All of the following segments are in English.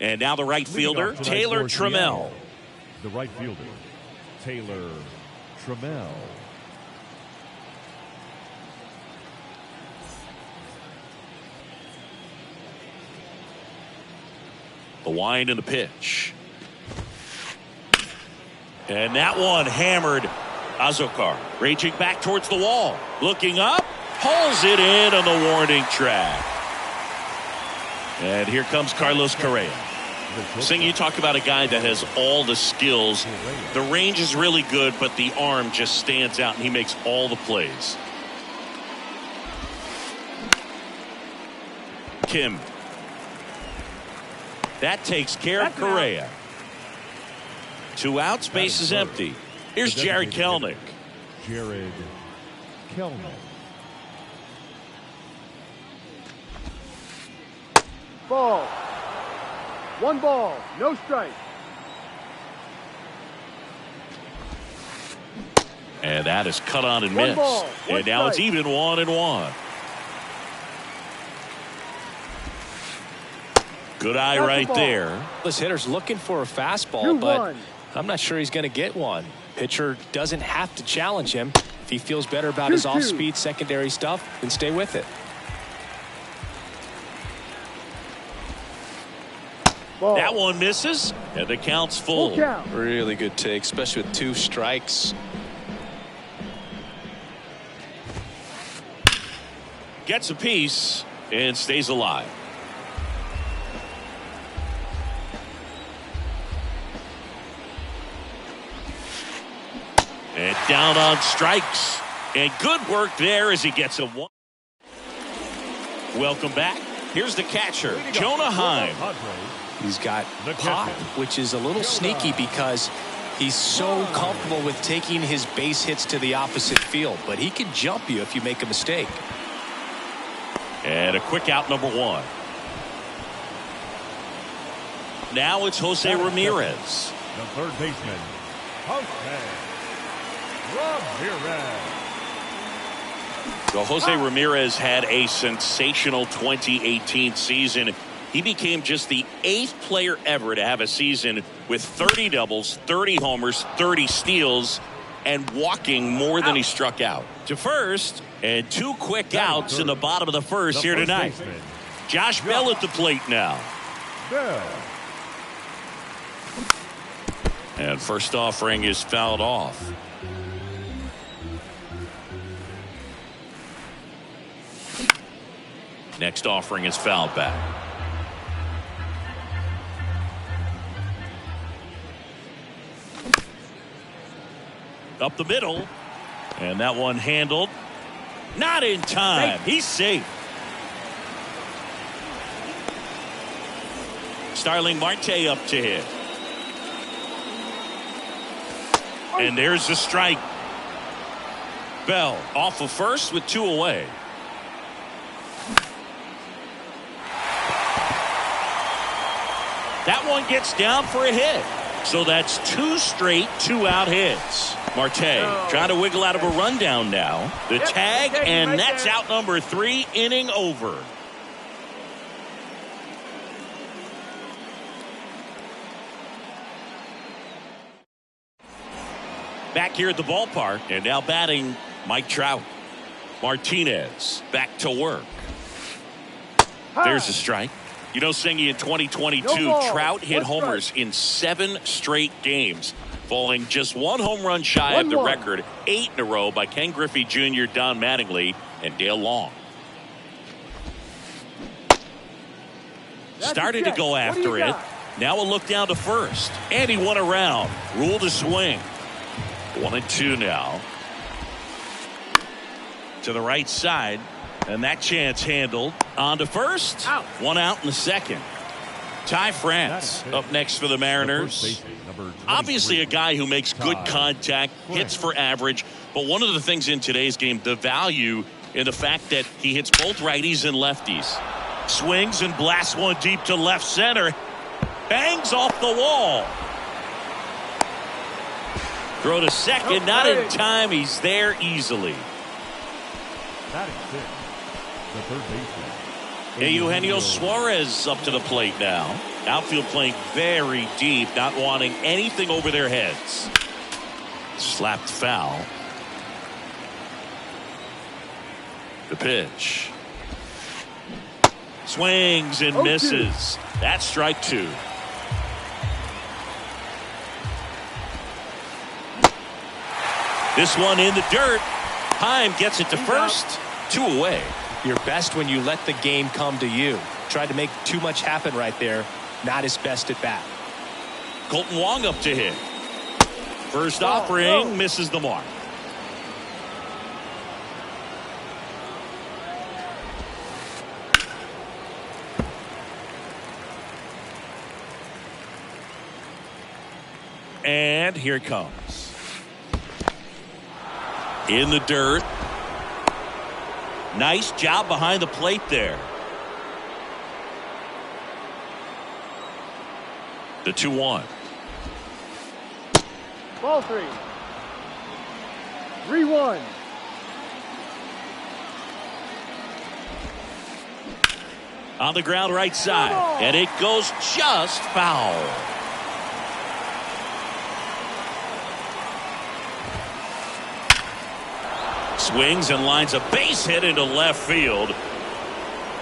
And now the right fielder, Taylor Trammell. The right fielder, Taylor Trammell. The wind and the pitch. And that one hammered. Azokar raging back towards the wall. Looking up. Pulls it in on the warning track. And here comes Carlos Correa. Sing, you talk about a guy that has all the skills. The range is really good, but the arm just stands out, and he makes all the plays. Kim. That takes care of Correa. 2 outs, base is empty. Here's Jared Kelenic. Jared Kelenic. Ball. 1 ball, no strike. And that is cut on and missed. And now it's even 1-1. Good eye right there. This hitter's looking for a fastball, but I'm not sure he's going to get one. Pitcher doesn't have to challenge him. If he feels better about his off-speed secondary stuff, then stay with it. Ball. That one misses, and the count's full. Really good take, especially with 2 strikes. Gets a piece and stays alive. And down on strikes. And good work there as he gets a 1. Welcome back. Here's the catcher, Jonah Heim. He's got pop, which is a little sneaky because he's so comfortable with taking his base hits to the opposite field. But he can jump you if you make a mistake. And a quick out, number 1. Now it's Jose Ramirez. The third baseman, Jose Ramirez. So Jose Ramirez had a sensational 2018 season. He became just the 8th player ever to have a season with 30 doubles, 30 homers, 30 steals, and walking more than he struck out. To first, and 2 quick outs in the bottom of the first here tonight. Josh Bell at the plate now. And first offering is fouled off. Next offering is fouled back. Up the middle. And that one handled. Not in time. He's safe. Starling Marte up to hit. And there's the strike. Bell off of first with 2 away. That one gets down for a hit. So that's 2 straight 2-out hits. Marte trying to wiggle out of a rundown now. The tag, and that's out number 3, inning over. Back here at the ballpark, and now batting Mike Trout. Martinez back to work. There's a strike. You know, Singy, in 2022, Trout hit homers in 7 straight games, falling just 1 home run shy of the record, 8 in a row by Ken Griffey Jr., Don Mattingly, and Dale Long. Started to go after it. Now a look down to first. And he won around. Ruled a swing. 1-2 now. To the right side. And that chance handled. On to first. 1 out in the second. Ty France up next for the Mariners. Obviously a guy who makes good contact, hits for average. But one of the things in today's game, the value in the fact that he hits both righties and lefties. Swings and blasts one deep to left center. Bangs off the wall. Throw to second, not in time. He's there easily. The third baseman, Eugenio Suarez up to the plate now. Outfield playing very deep, not wanting anything over their heads. Slapped foul. The pitch. Swings and misses. That's strike two. This one in the dirt. Heim gets it to first. 2 away. You're best when you let the game come to you. Tried to make too much happen right there. Not his best at bat. Colton Wong up to hit. First offering misses the mark. And here it comes. In the dirt. Nice job behind the plate there. The 2-1. Ball 3. 3-1. On the ground right side. And it goes just foul. Swings and lines a base hit into left field.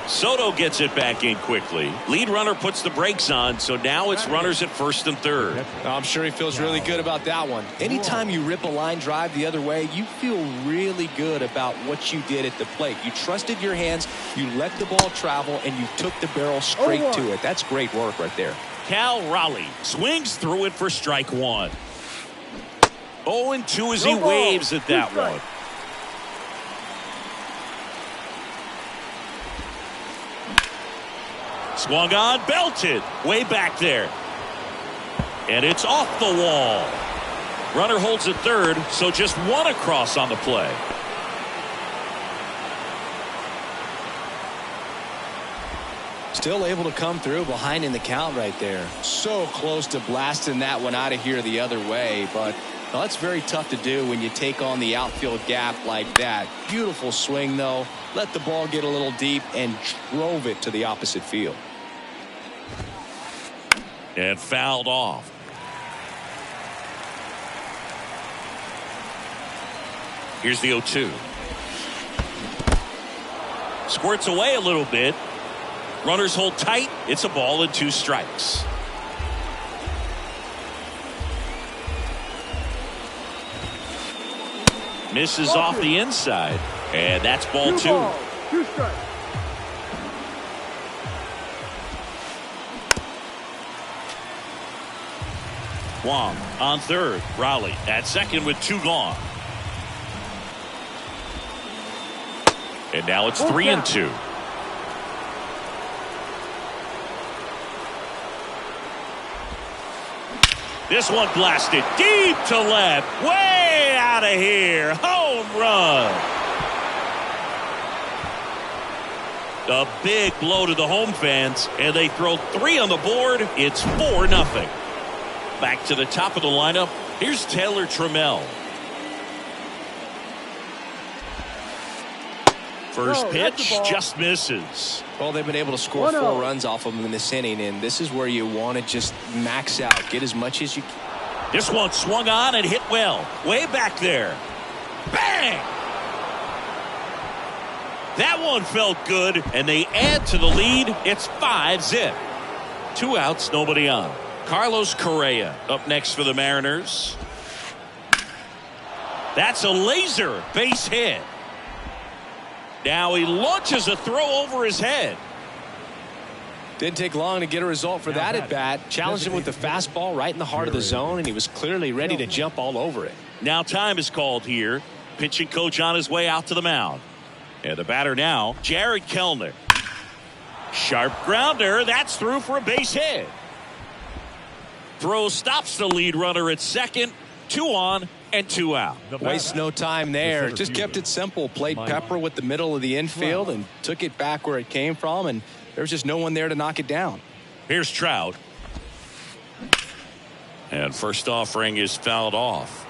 Soto gets it back in quickly. Lead runner puts the brakes on, so now it's runners at first and third. I'm sure he feels really good about that one. Anytime you rip a line drive the other way, you feel really good about what you did at the plate. You trusted your hands, you let the ball travel, and you took the barrel straight to it. That's great work right there. Cal Raleigh swings through it for strike one. 0-2 as he waves at that one. Swung on, belted, way back there. And it's off the wall. Runner holds at third, so just one across on the play. Still able to come through behind in the count right there. So close to blasting that one out of here the other way, but that's very tough to do when you take on the outfield gap like that. Beautiful swing, though. Let the ball get a little deep and drove it to the opposite field. And fouled off. Here's the 0-2. Squirts away a little bit. Runners hold tight. It's a ball and 2 strikes. Misses off the inside. And that's ball 2. 2 strikes. Wong on third. Raleigh at second with 2 gone. And now it's 3-2. This one blasted deep to left. Way out of here. Home run. A big blow to the home fans, and they throw 3 on the board. It's 4-0. Back to the top of the lineup. Here's Taylor Trammell. First pitch just misses. Well, they've been able to score 4 runs off of them in this inning, and this is where you want to just max out, get as much as you can. This one swung on and hit well. Way back there. Bang! That one felt good, and they add to the lead. It's 5-0. 2 outs, nobody on. Carlos Correa up next for the Mariners. That's a laser base hit. Now he launches a throw over his head. Didn't take long to get a result for that at bat. Challenged him with the fastball right in the heart of the zone, and he was clearly ready to jump all over it. Now time is called here. Pitching coach on his way out to the mound. And the batter now, Jared Kellner. Sharp grounder. That's through for a base hit. Throw stops the lead runner at second. 2 on and 2 out. Wastes no time there. Just kept it simple. Played pepper with the middle of the infield and took it back where it came from, and there was just no one there to knock it down. Here's Trout. And first offering is fouled off.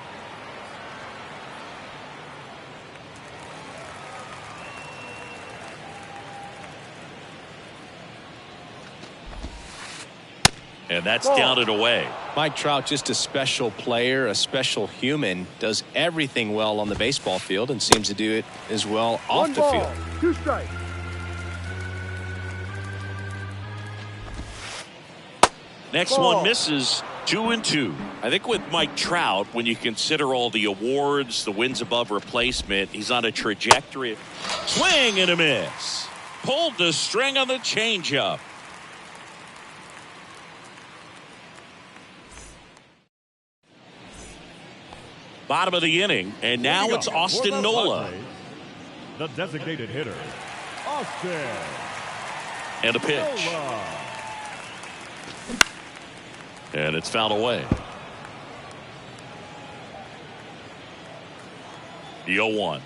And that's down and away. Mike Trout, just a special player, a special human, does everything well on the baseball field and seems to do it as well off the field. 2 strikes. Next one misses. 2-2. I think with Mike Trout, when you consider all the awards, the wins above replacement, he's on a trajectory. Swing and a miss. Pulled the string on the changeup. Bottom of the inning, and now it's Austin Nola. The designated hitter, Austin. And a pitch. Nola. And it's fouled away. The 0-1.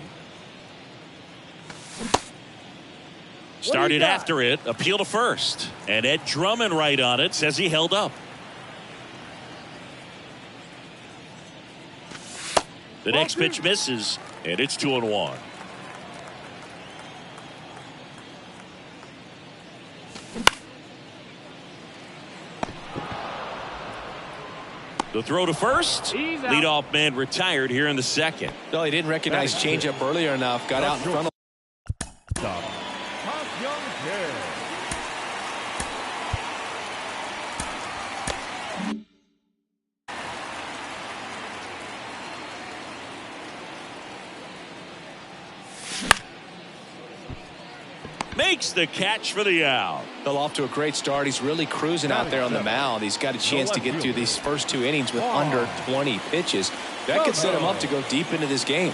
Started after it. Appeal to first. And Ed Drummond right on it. Says he held up. The next pitch misses. And it's 2-1. The throw to first. Leadoff man retired here in the second. No, he didn't recognize changeup earlier enough. Got out in front of. Makes the catch for the out. Fell off to a great start. He's really cruising out there on the mound. He's got a chance to get through these first 2 innings with under 20 pitches. That could set him up to go deep into this game.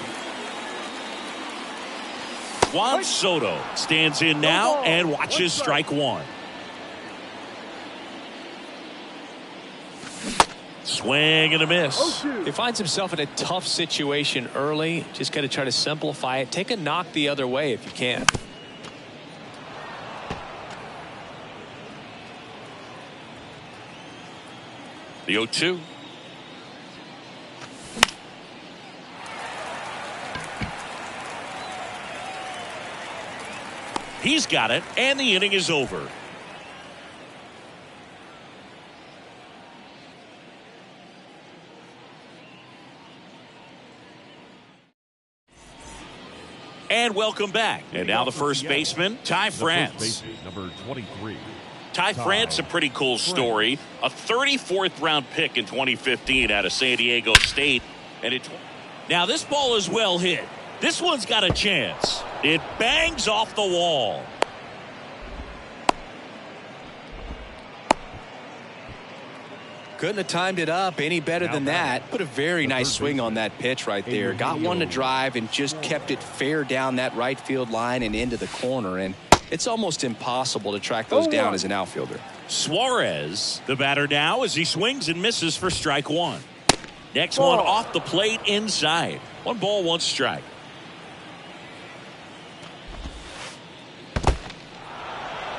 Juan Soto stands in now and watches strike 1. Swing and a miss. He finds himself in a tough situation early. Just got to try to simplify it. Take a knock the other way if you can. The 0-2. He's got it, and the inning is over. And welcome back. And now the first baseman, Ty France. Number 23. Ty France, a pretty cool story. A 34th round pick in 2015 out of San Diego State. And now this ball is well hit. This one's got a chance. It bangs off the wall. Couldn't have timed it up any better than that. Put a very nice swing on that pitch right there. Got one to drive and just kept it fair down that right field line and into the corner. And it's almost impossible to track those down as an outfielder. Suarez, the batter now, as he swings and misses for strike 1. Next one off the plate inside. 1 ball, 1 strike.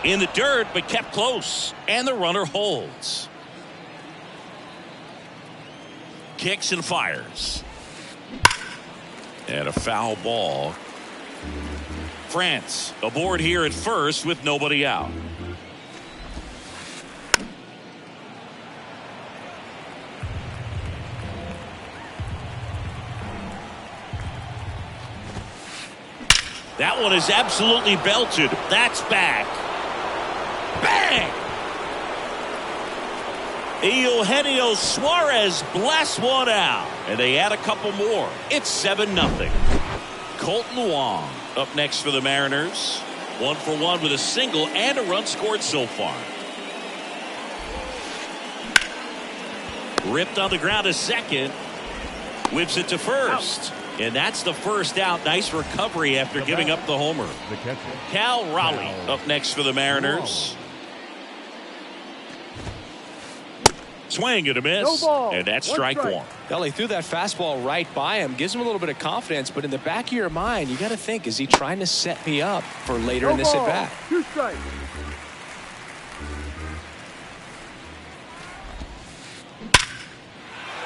In the dirt, but kept close. And the runner holds. Kicks and fires. And a foul ball. France aboard here at first with nobody out. That one is absolutely belted. That's back. Bang! Eugenio Suarez blasts one out. And they add a couple more. It's 7-0. Colton Wong up next for the Mariners. 1 for 1 with a single and a run scored so far. Ripped on the ground to second. Whips it to first. And that's the first out. Nice recovery after giving up the homer. Cal Raleigh up next for the Mariners. Swing and a miss. And that's strike 1. Well, he threw that fastball right by him. Gives him a little bit of confidence. But in the back of your mind, you got to think, is he trying to set me up for later in this at bat? 2 strikes.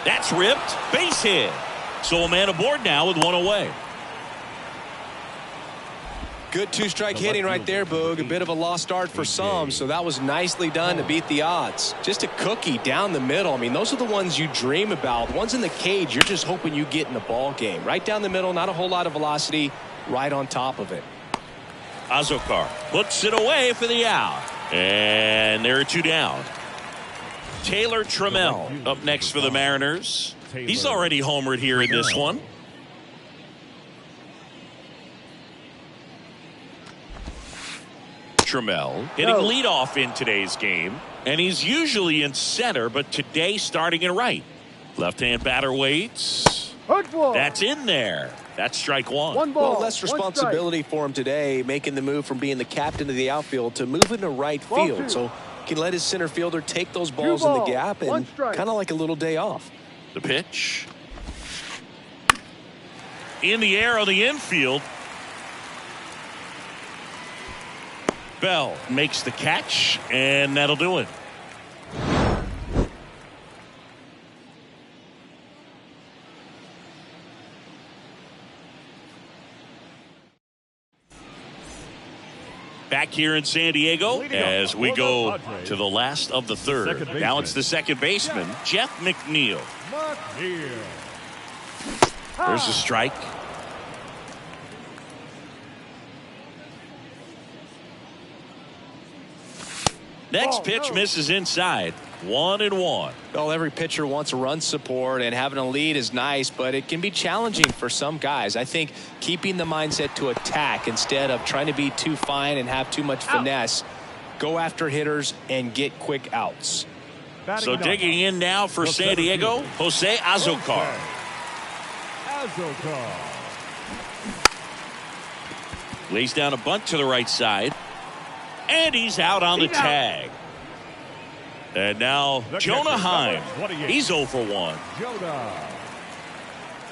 That's ripped. Base hit. So a man aboard now with 1 away. Good two-strike hitting right there, Boog. A bit of a lost start for some, so that was nicely done to beat the odds. Just a cookie down the middle. I mean, those are the ones you dream about. Ones in the cage, you're just hoping you get in the ball game. Right down the middle, not a whole lot of velocity, right on top of it. Azokar puts it away for the out. And there are 2 down. Taylor Trammell up next for the Mariners. He's already homered here in this one. Trammell hitting leadoff in today's game, and he's usually in center, but today starting in right. Left-hand batter waits. That's in there. That's strike 1. One ball. Well, less responsibility for him today, making the move from being the captain of the outfield to moving to right field. So he can let his center fielder take those balls in the gap and kind of like a little day off. The pitch. In the air on the infield. Bell makes the catch, and that'll do it. Back here in San Diego as we go to the last of the third. Now it's the second baseman, Jeff McNeil. There's a strike. Next pitch misses inside. 1-1. Well, every pitcher wants a run support, and having a lead is nice, but it can be challenging for some guys. I think keeping the mindset to attack instead of trying to be too fine and have too much finesse, go after hitters and get quick outs. So digging in now for San Diego, Jose Azokar. Lays down a bunt to the right side. And he's out on the tag. And now Jonah Heim. He's 0 for 1. Jonah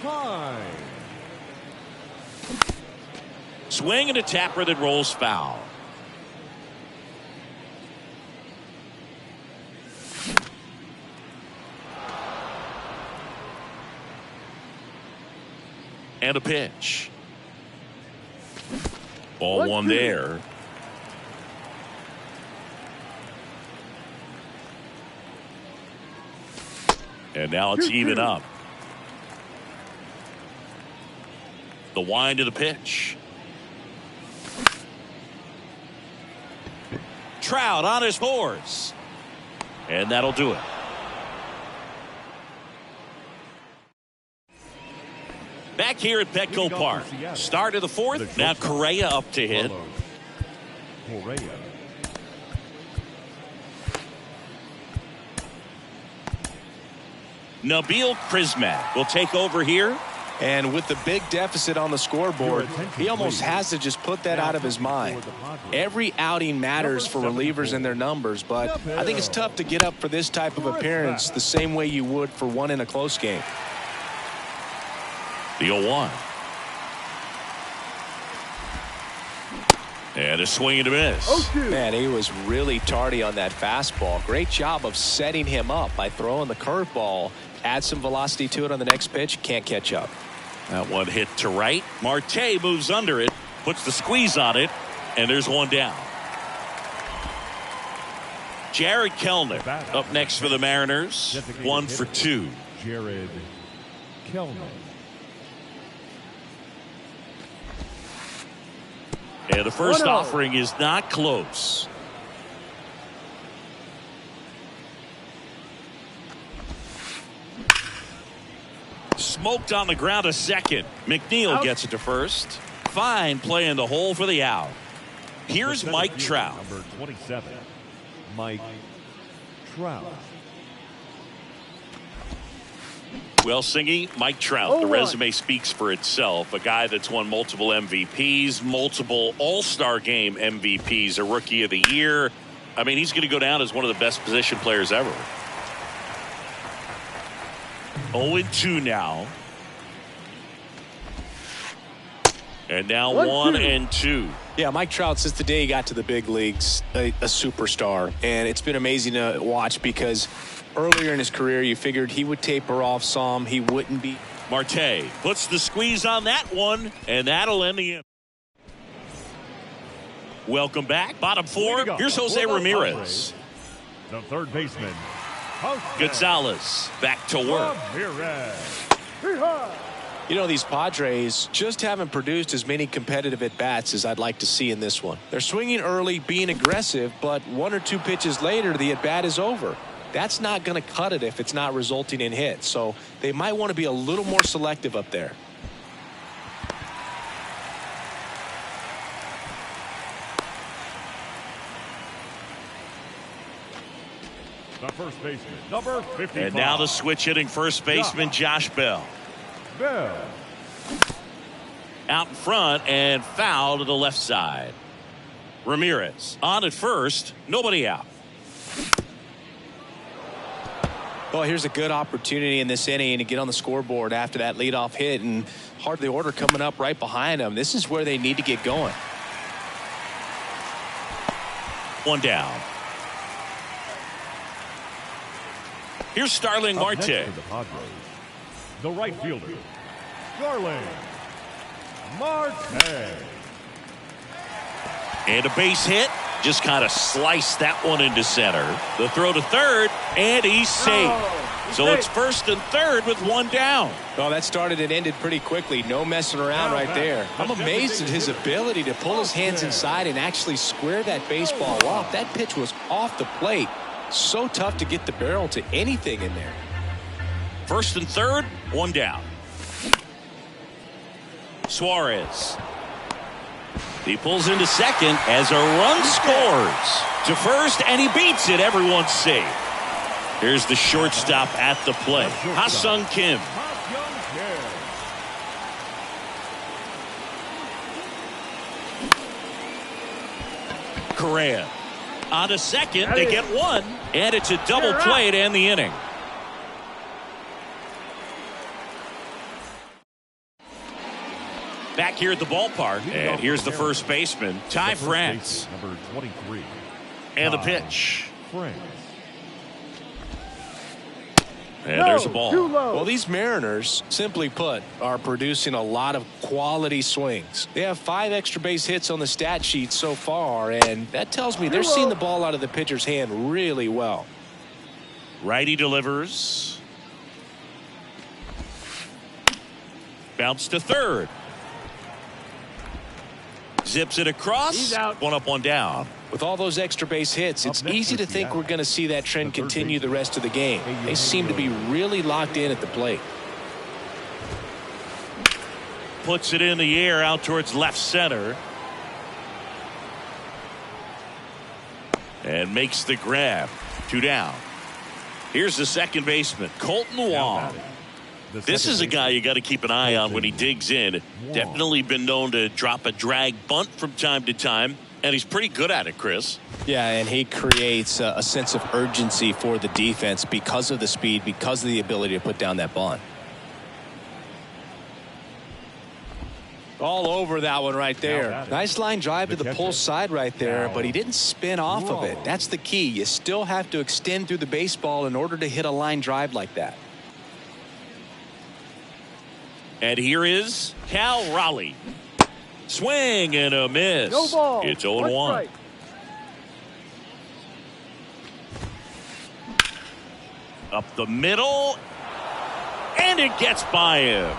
Heim. Swing and a tapper that rolls foul. And a pitch. Ball 1 there. And now it's even up. The wind of the pitch. Trout on his horse. And that'll do it. Back here at Petco Park. Start of the fourth. Now Correa up to hit. Correa. Nabil Prismat will take over here. And with the big deficit on the scoreboard, he almost has to just put that out of his mind. Every outing matters for relievers and their numbers, but I think it's tough to get up for this type of appearance the same way you would for one in a close game. The 0-1. And a swing and a miss. Man, he was really tardy on that fastball. Great job of setting him up by throwing the curveball. Add some velocity to it on the next pitch. Can't catch up. That one hit to right. Marte moves under it, puts the squeeze on it, and there's one down. Jared Kellner up next for the Mariners. 1 for 2. Jared Kellner. And the first offering is not close. Smoked on the ground to second. McNeil gets it to first. Fine play in the hole for the out. Here's Mike Trout. Number 27, Mike Trout. Well, Singy, Mike Trout, the resume speaks for itself. A guy that's won multiple MVPs, multiple All-Star Game MVPs, a Rookie of the Year. I mean, he's going to go down as one of the best position players ever. 0-2 now. And now 1-2. Yeah, Mike Trout, since the day he got to the big leagues, a superstar. And it's been amazing to watch because earlier in his career, you figured he would taper off some. He wouldn't be. Marte puts the squeeze on that one, and that'll end the inning. Welcome back. Bottom four. Here's Jose Ramirez. The third baseman, Gonzalez back to work. You know, these Padres just haven't produced as many competitive at-bats as I'd like to see in this one. They're swinging early, being aggressive, but one or two pitches later, the at-bat is over. That's not going to cut it if it's not resulting in hits. So they might want to be a little more selective up there. The first baseman, number 55. And now the switch hitting first baseman, Josh Bell. Out in front and foul to the left side. Ramirez on at first, nobody out. Well, here's a good opportunity in this inning to get on the scoreboard after that leadoff hit, and hard the order coming up right behind them. This is where they need to get going. One down. Here's Starling Up next Marte. for the Padres, the right fielder, Starling Marte. And a base hit. Just kind of sliced that one into center. The throw to third, and he's safe. So it's first and third with one down. Well, that started and ended pretty quickly. No messing around right there. I'm amazed at his ability to pull his hands inside and actually square that baseball off. That pitch was off the plate. So tough to get the barrel to anything in there. First and third, one down. Suarez. He pulls into second as a run scores to first, and he beats it. Everyone's safe. Here's the shortstop at the plate, Ha-Sung Kim. Correa on to second. They get one, and it's a double play to end the inning. Back here at the ballpark, and here's the first baseman, Ty France. Number 23. And the pitch. France. And there's a ball. Well, these Mariners, simply put, are producing a lot of quality swings. They have 5 extra base hits on the stat sheet so far, and that tells me they're seeing the ball out of the pitcher's hand really well. Righty delivers. Bounce to third. Zips it across. He's out. One up, one down. With all those extra base hits, it's easy to think we're going to see that trend continue the rest of the game. They seem to be really locked in at the plate. Puts it in the air out towards left center. And makes the grab. 2 down. Here's the second baseman, Colton Wong. This is a guy you got to keep an eye on when he digs in. Definitely been known to drop a drag bunt from time to time, and he's pretty good at it, Chris. Yeah, and he creates a sense of urgency for the defense because of the speed, because of the ability to put down that bunt. All over that one right there. Nice line drive to the pull side right there, but he didn't spin off of it. That's the key. You still have to extend through the baseball in order to hit a line drive like that. And here is Cal Raleigh. Swing and a miss. No ball. It's 0-1. Up the middle. And it gets by him.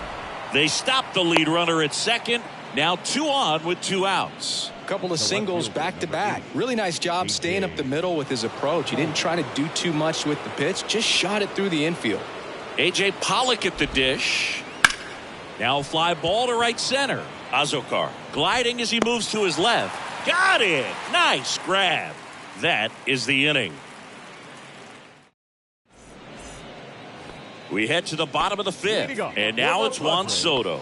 They stop the lead runner at second. Now 2 on with 2 outs. A couple of singles back to back. Really nice job staying up the middle with his approach. He didn't try to do too much with the pitch. Just shot it through the infield. A.J. Pollock at the dish. Now a fly ball to right center. Azokar gliding as he moves to his left. Got it. Nice grab. That is the inning. We head to the bottom of the 5th. And now it's Juan Soto.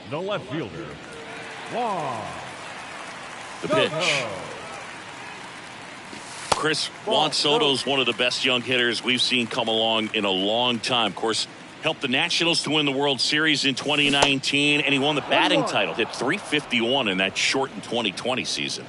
The left fielder, Juan. The pitch. Chris, Juan Soto's one of the best young hitters we've seen come along in a long time. Of course, helped the Nationals to win the World Series in 2019, and he won the batting title. Hit .351 in that shortened 2020 season.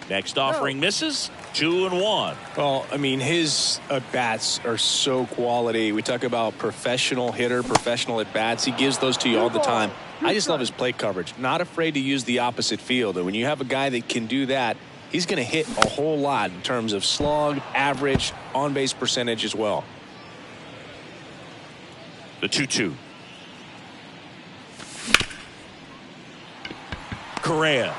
Next offering misses. 2-1. Well, I mean, his at-bats are so quality. We talk about professional hitter, professional at-bats. He gives those to you all the time. I just love his plate coverage. Not afraid to use the opposite field. And when you have a guy that can do that, he's going to hit a whole lot in terms of slug, average, on-base percentage as well. The 2-2. Correa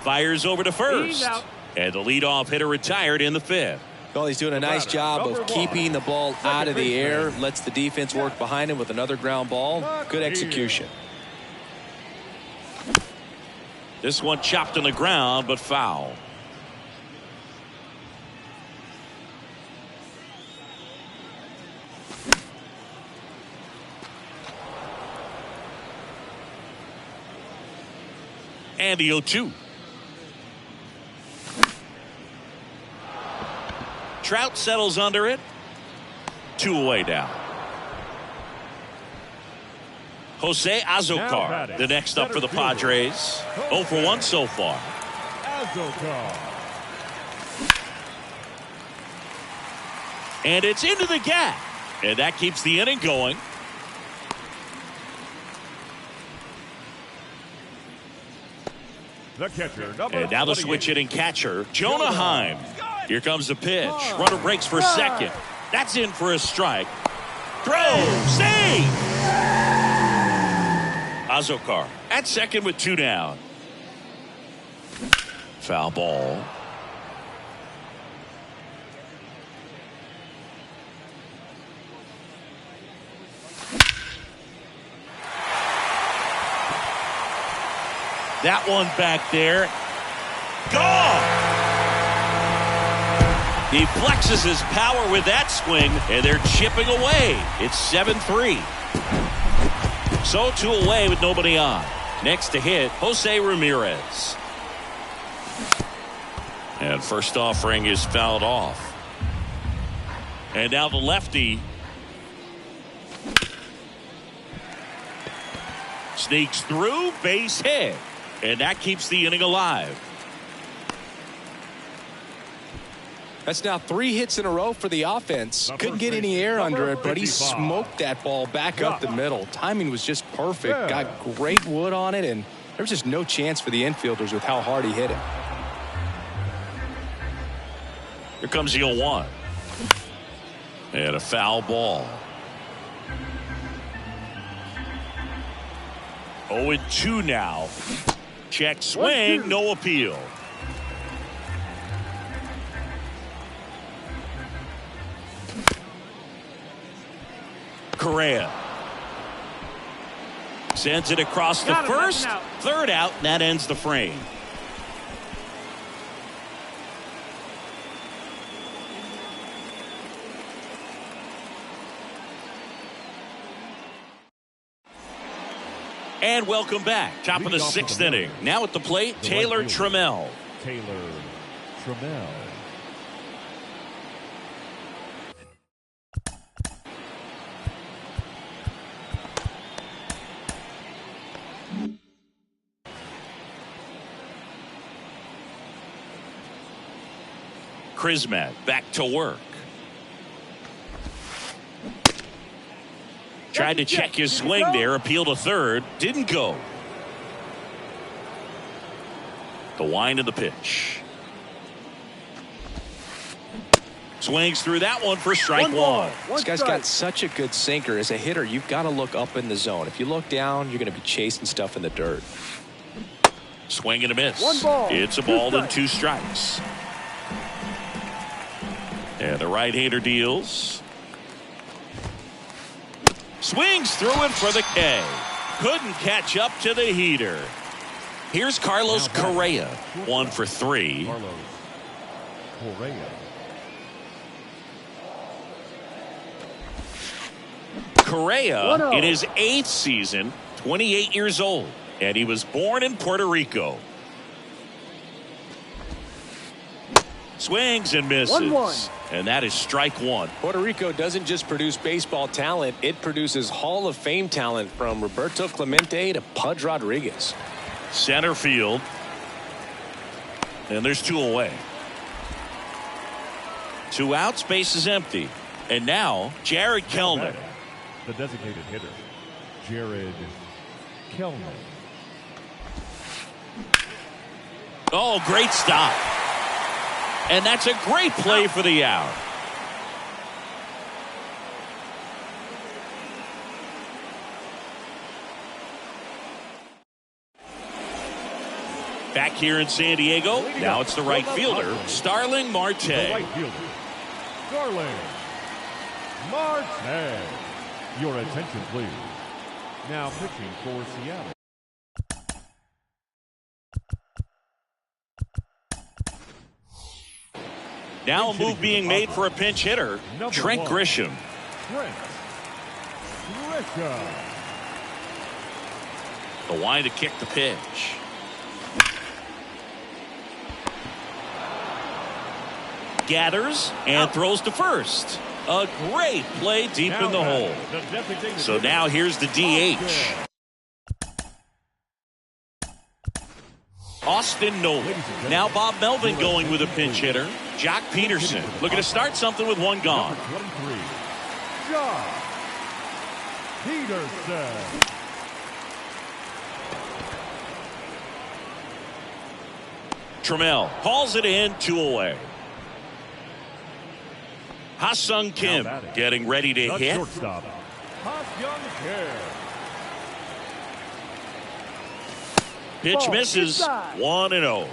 fires over to first. And the leadoff hitter retired in the 5th. Well, he's doing a nice job of keeping the ball out of the air. Lets the defense work behind him with another ground ball. Good execution. This one chopped on the ground, but foul. And the 0-2. Trout settles under it. 2 away now. Jose Azocar, the next up for the Padres. 0 for 1 so far. And it's into the gap. And that keeps the inning going. The catcher, and now the switch hitting catcher, Jonah Heim. Here comes the pitch. Runner breaks for second. That's in for a strike. Throw. Save. Azocar at second with 2 down. Foul ball. That one back there. Gone. He flexes his power with that swing, and they're chipping away. It's 7-3. So 2 away with nobody on. Next to hit, Jose Ramirez. And first offering is fouled off. And now the lefty sneaks through, base hit. And that keeps the inning alive. That's now 3 hits in a row for the offense. Couldn't get any air under it, but he smoked that ball back up the middle. Timing was just perfect. Got great wood on it, and there's just no chance for the infielders with how hard he hit it. Here comes the 0-1. And a foul ball. 0-2 now. Check swing, no appeal. Correa sends it across the first, third out, and that ends the frame. And welcome back. Top of the 6th inning. Now at the plate, Taylor Trammell. Taylor Trammell. Krismat back to work. Tried to check his swing there, appeal to third, didn't go. The wind of the pitch. Swings through that one for strike 1. This guy's got such a good sinker. As a hitter, you've got to look up in the zone. If you look down, you're going to be chasing stuff in the dirt. Swing and a miss. 1 ball. It's a ball and 2 strikes. And the right-hander deals. Swings through it for the K. Couldn't catch up to the heater. Here's Carlos Correa. 1 for 3. Carlos Correa. Correa in his 8th season, 28 years old, and he was born in Puerto Rico. Swings and misses. 1-1. And that is strike 1. Puerto Rico doesn't just produce baseball talent, it produces Hall of Fame talent from Roberto Clemente to Pudge Rodriguez. Center field. And there's 2 away. 2 outs, base is empty. And now Jared Kellner. The designated hitter, Jared Kellman. Oh, great stop. And that's a great play for the out. Back here in San Diego, now it's the right fielder, Starling Marte. The right fielder, Starling Marte. Your attention, please. Now pitching for Seattle. Now a move being made for a pinch hitter, Trent Grisham. Trent Grisham. The line to kick the pitch. Gathers and throws to first. A great play deep in the hole. So now here's the DH. Austin Nolan. Now Bob Melvin going with a pinch hitter. Jock Peterson looking to start something with one gone. Number 23, Jock Peterson. Trammell hauls it in, 2 away. Ha-Sung Kim getting ready to The hit. shortstop, Ha-Sung Kim. Pitch Ball misses, inside. 1-0.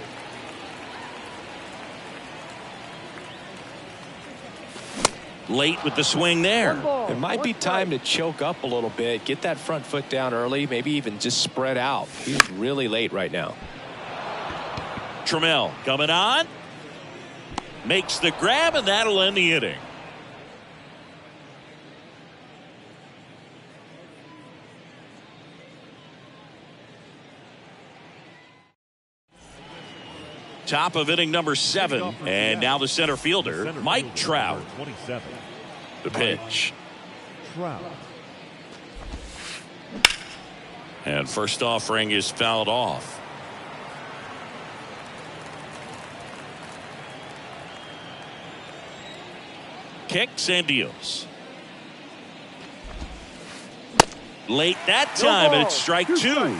Late with the swing there. It might be time to choke up a little bit, get that front foot down early, maybe even just spread out. He's really late right now. Trammell coming on. Makes the grab, and that'll end the inning. Top of inning number 7, and now the center fielder, Mike Trout. 27. The pitch. Trout. And first offering is fouled off. Kicks and deals. Late that time, and it's strike 2.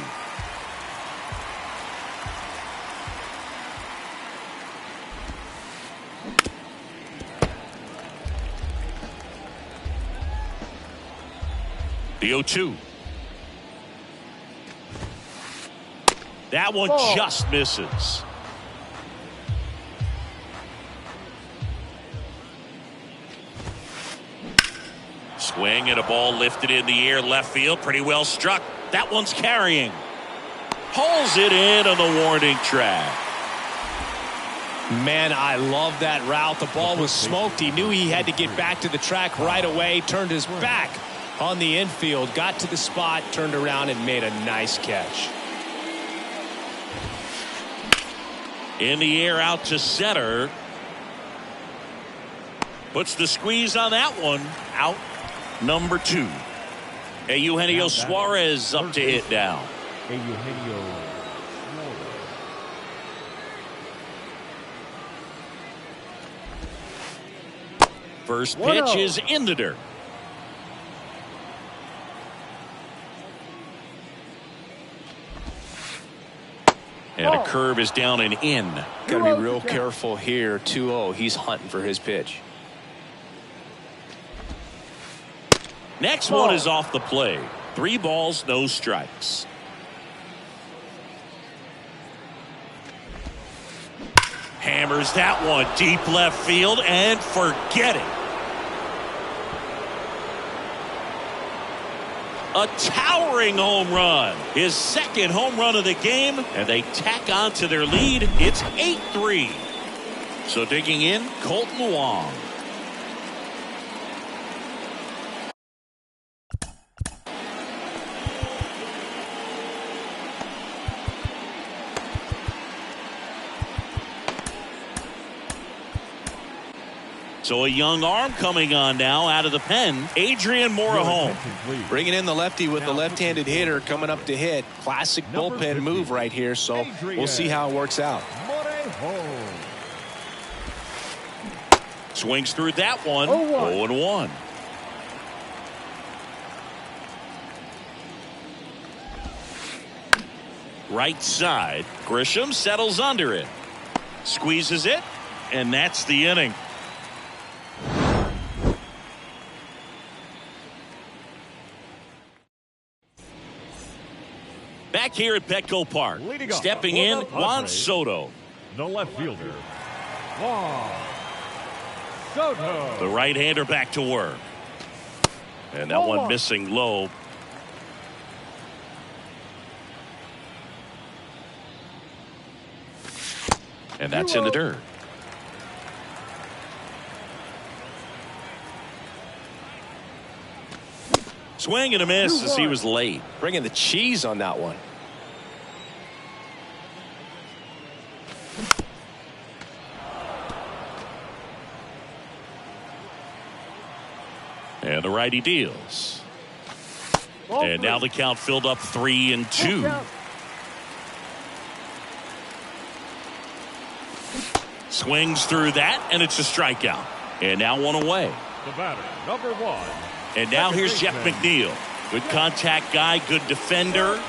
The 0-2. That one just misses. Swing and a ball lifted in the air, left field, pretty well struck. That one's carrying. Hauls it in on the warning track. Man, I love that route. The ball was smoked. He knew he had to get back to the track right away. Turned his back on the infield, got to the spot, turned around and made a nice catch. In the air out to center. Puts the squeeze on that one. Out number 2. Eugenio Suarez up to hit now. Eugenio. First pitch is in the dirt. And a curve is down and in. Got to be real careful here. 2-0. He's hunting for his pitch. Next one is off the play. 3 balls, no strikes. Hammers that one deep left field and forget it. A towering home run. His second home run of the game, and they tack on to their lead. It's 8-3. So digging in, Colton Wong. So a young arm coming on now out of the pen. Adrian Morejon. Bringing in the lefty with the left-handed hitter coming up to hit. Classic bullpen move right here, so we'll see how it works out. Swings through that one. 0-1. Right side. Grisham settles under it. Squeezes it. And that's the inning. Back here at Petco Park. Stepping in, Juan Soto. The left fielder, Juan Soto. The right-hander back to work. And that one missing low. And that's in the dirt. Swing and a miss as he was late. Bringing the cheese on that one. And the righty deals. And now the count filled up 3-2. Swings through that, and it's a strikeout. And now one away. The batter, number 1. And now here's Jeff McNeil. Good contact guy, good defender.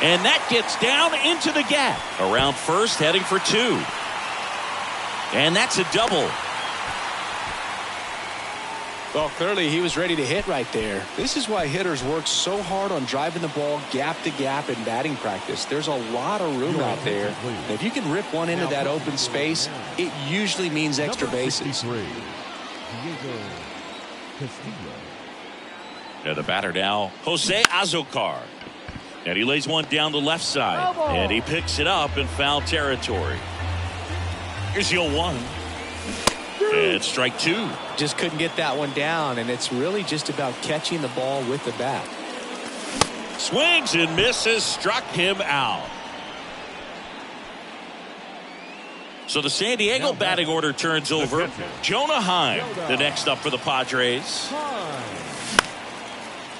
And that gets down into the gap. Around first, heading for 2. And that's a double. Well, clearly he was ready to hit right there. This is why hitters work so hard on driving the ball gap to gap in batting practice. There's a lot of room out there. And if you can rip one into that open space, it usually means extra bases. And the batter now, Jose Azocar. And he lays one down the left side. And he picks it up in foul territory. Here's the 0-1. And strike 2. Just couldn't get that one down, and it's really just about catching the ball with the bat. Swings and misses, struck him out. So the San Diego batting order turns over. Jonah Heim, the next up for the Padres.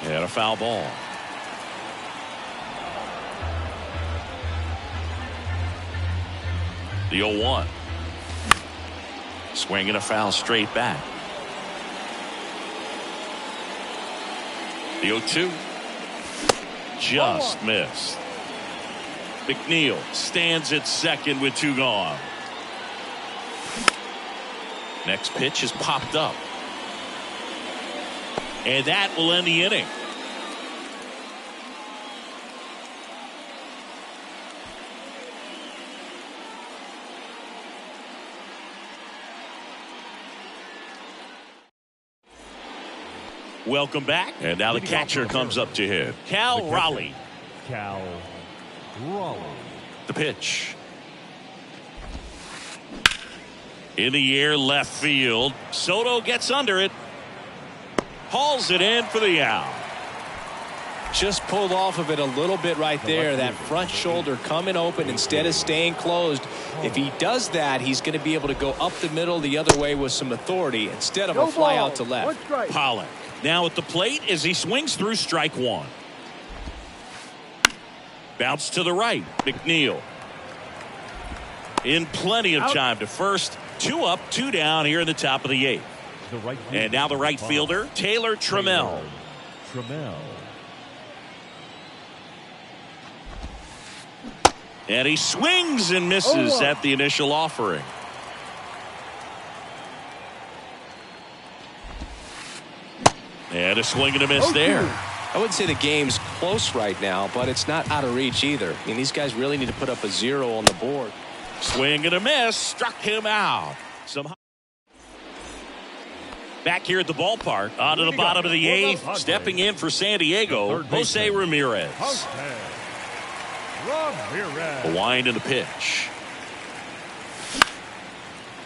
And a foul ball. The 0-1. Swinging a foul straight back. The 0-2. Just missed. McNeil stands at second with 2 gone. Next pitch is popped up. And that will end the inning. Welcome back. And now the catcher comes up to hit. Cal Raleigh. Cal Raleigh. The pitch. In the air, left field. Soto gets under it. Hauls it in for the out. Just pulled off of it a little bit right there. That front shoulder coming open instead of staying closed. If he does that, he's going to be able to go up the middle the other way with some authority instead of a fly out to left. Pollock now at the plate as he swings through strike 1. Bounce to the right. McNeil in plenty of time to first. 2 up, 2 down here in the top of the 8th. And now the right fielder, Taylor Trammell. And he swings and misses at the initial offering. And a swing and a miss there. I wouldn't say the game's close right now, but it's not out of reach either. I mean, these guys really need to put up a 0 on the board. Swing and a miss, struck him out. Back here at the ballpark, onto the bottom of the 8th, stepping in for San Diego, Jose Ramirez. A wind in the pitch.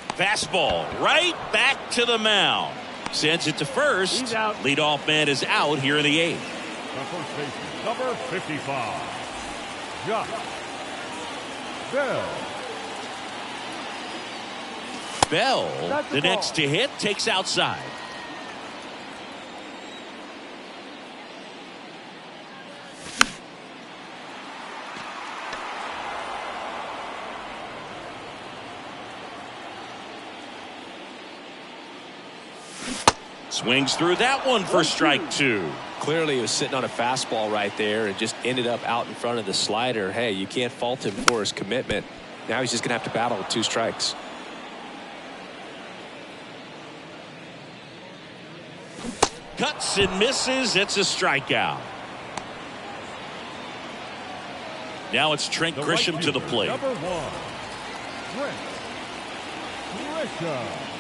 Fastball right back to the mound. Sends it to first. Leadoff man is out here in the 8th. The first baseman, number 55, Josh Bell. Bell, the next to hit, takes outside. Swings through that one for strike 2. Clearly he was sitting on a fastball right there and just ended up out in front of the slider. Hey, you can't fault him for his commitment. Now he's just going to have to battle with 2 strikes. Cuts and misses. It's a strikeout. Now it's Trent Grisham to the plate. Number 1, Trent Grisham.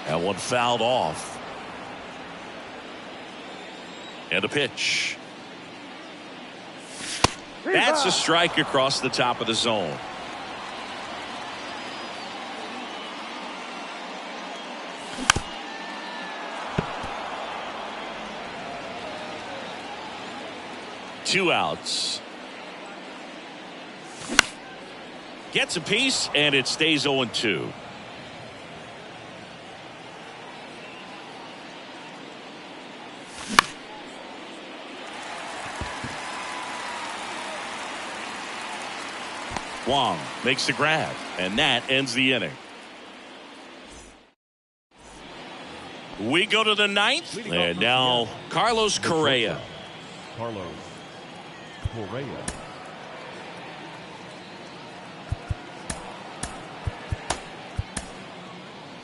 That one fouled off. And a pitch. That's a strike across the top of the zone. Two outs. Gets a piece, and it stays 0-2. Wong makes the grab, and that ends the inning. We go to the 9th, and now Carlos Correa. Carlos Correa.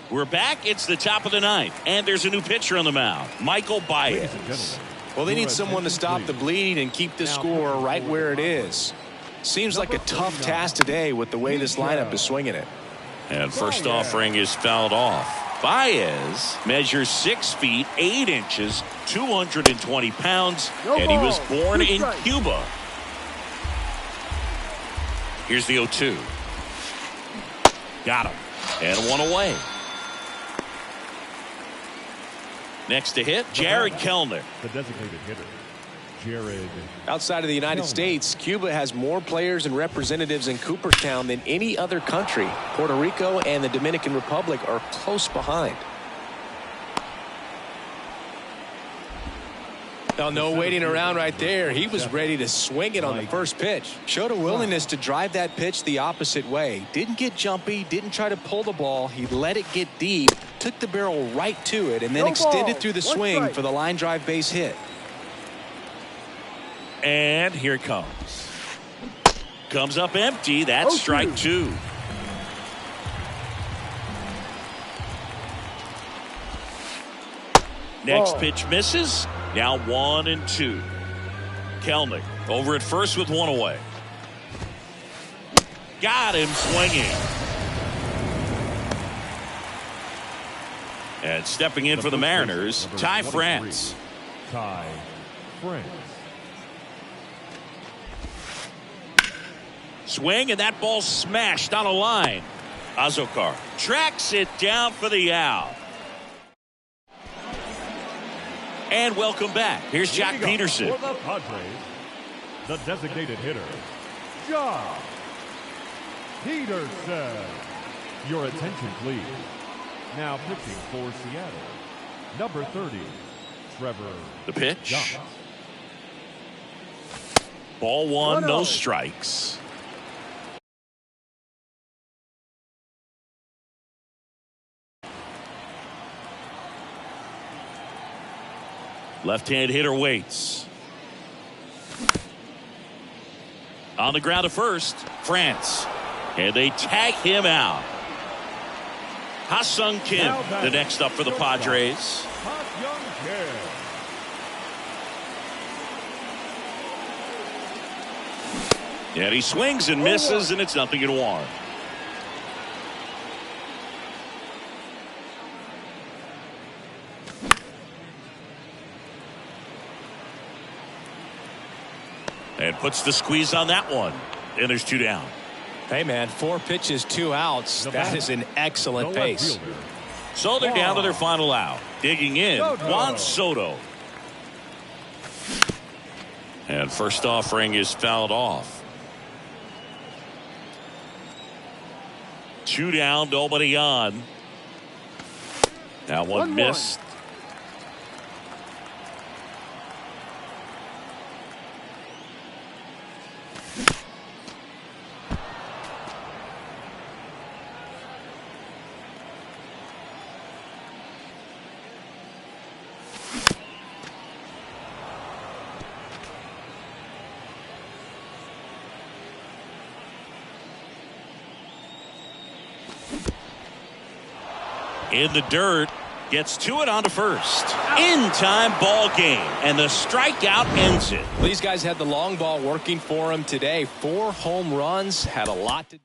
We're back. It's the top of the 9th, and there's a new pitcher on the mound, Michael Baez. Well, they need someone to stop the bleed and keep the score right where it is. Seems like a tough task today with the way this lineup is swinging it. And first offering is fouled off. Baez measures 6 feet 8 inches, 220 pounds, and he was born in Cuba. Here's the 0-2. Got him. And 1 away. Next to hit, Jared Kellner. The designated hitter, Jared. Outside of the United States, Cuba has more players and representatives in Cooperstown than any other country. Puerto Rico and the Dominican Republic are close behind. Now, no waiting around right there. He was ready to swing it on the first pitch. Showed a willingness to drive that pitch the opposite way. Didn't get jumpy, didn't try to pull the ball. He let it get deep, took the barrel right to it, and then extended through the swing for the line drive base hit. And here it comes. Comes up empty. That's strike 2. Next pitch misses. Now 1-2. Kellner over at first with 1 away. Got him swinging. And stepping in for the Mariners, Ty France. Ty France. Swing, and that ball smashed on a line. Azokar tracks it down for the out. And welcome back. Here's Jack Peterson. For the Padres, the designated hitter, Jack Peterson. Your attention, please. Now pitching for Seattle, number 30, Trevor. The pitch. Johnson. Ball 1, no strikes. Left-hand hitter waits. On the ground to first, France. And they tag him out. Ha-Sung Kim, the next up for the Padres. And he swings and misses, and it's 0-1. And puts the squeeze on that one. And there's 2 down. Hey, man, 4 pitches, 2 outs. That is an excellent pace. So they're down to their final out. Digging in, Juan Soto. And first offering is fouled off. 2 down, nobody on. Now one missed. In the dirt. Gets to it onto first. In time, ball game. And the strikeout ends it. These guys had the long ball working for them today. 4 home runs, had a lot to do.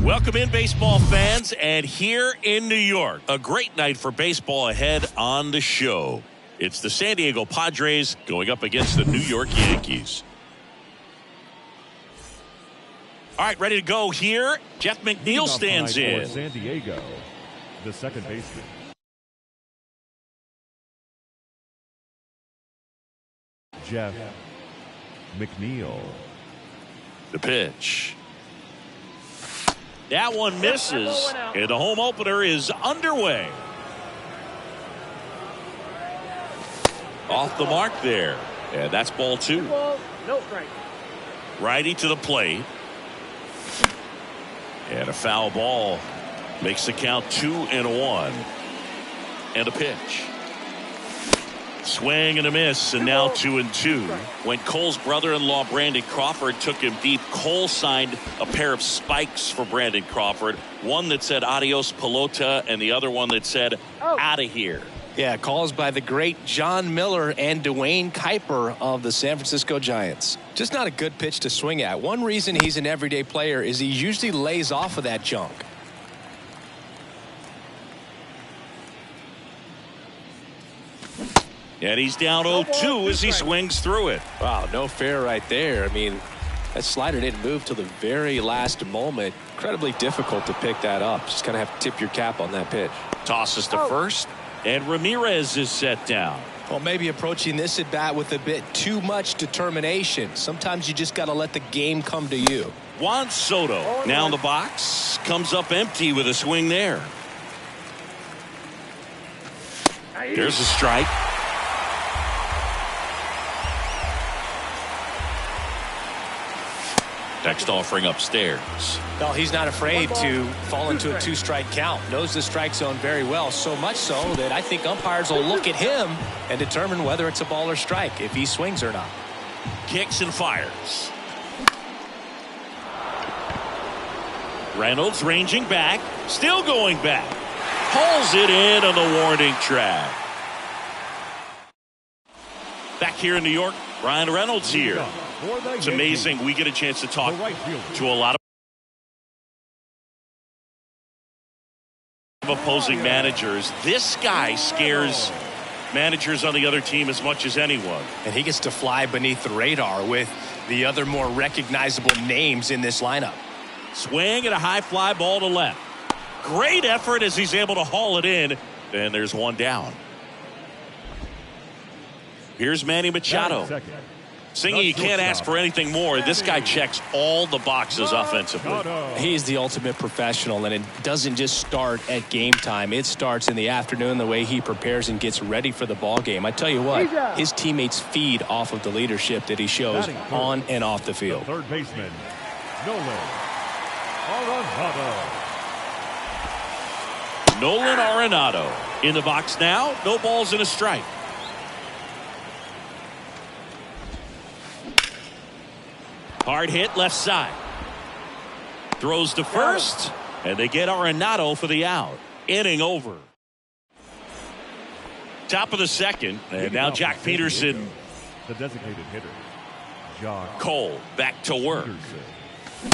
Welcome in, baseball fans, and here in New York, a great night for baseball ahead on the show. It's the San Diego Padres going up against the New York Yankees. All right, ready to go here. Jeff McNeil stands in. San Diego, the second baseman. Jeff McNeil. The pitch. That one misses, and the home opener is underway. Off the mark there, and that's ball 2. No strike. Righty to the plate. And a foul ball makes the count 2-1. And a pitch. Swing and a miss, and now 2-2. When Cole's brother-in-law Brandon Crawford took him deep, Cole signed a pair of spikes for Brandon Crawford. One that said adios pelota, and the other one that said out of here. Yeah, calls by the great John Miller and Dwayne Kuiper of the San Francisco Giants. Just not a good pitch to swing at. One reason he's an everyday player is he usually lays off of that junk. And he's down 0-2 as he swings through it. Wow, no fair right there. I mean, That slider didn't move till the very last moment. Incredibly difficult to pick that up. Just kind of have to tip your cap on that pitch. Tosses to first, and Ramirez is set down. Well, maybe approaching this at bat with a bit too much determination. Sometimes you just got to let the game come to you. Juan Soto now in the box, comes up empty with a swing there. There's a strike. Next offering upstairs. Well, he's not afraid to fall into a two-strike count. Knows the strike zone very well, so much so that I think umpires will look at him and determine whether it's a ball or strike, if he swings or not. Kicks and fires. Reynolds ranging back, still going back. Hauls it in on the warning track. Back here in New York, Ryan Reynolds here. It's amazing we get a chance to talk to a lot of opposing managers. This guy scares managers on the other team as much as anyone. And he gets to fly beneath the radar with the other more recognizable names in this lineup. Swing and a high fly ball to left. Great effort as he's able to haul it in. And there's one down. Here's Manny Machado. Singing, you can't ask for anything more. This guy checks all the boxes offensively. He's the ultimate professional, and it doesn't just start at game time. It starts in the afternoon, the way he prepares and gets ready for the ball game. I tell you what, his teammates feed off of the leadership that he shows on and off the field. Third baseman, Nolan Arenado. Nolan Arenado in the box now. No balls and a strike. Hard hit left side. Throws to first, and they get Arenado for the out. Inning over. Top of the second, and now Jack Peterson. The designated hitter, John Cole back to work.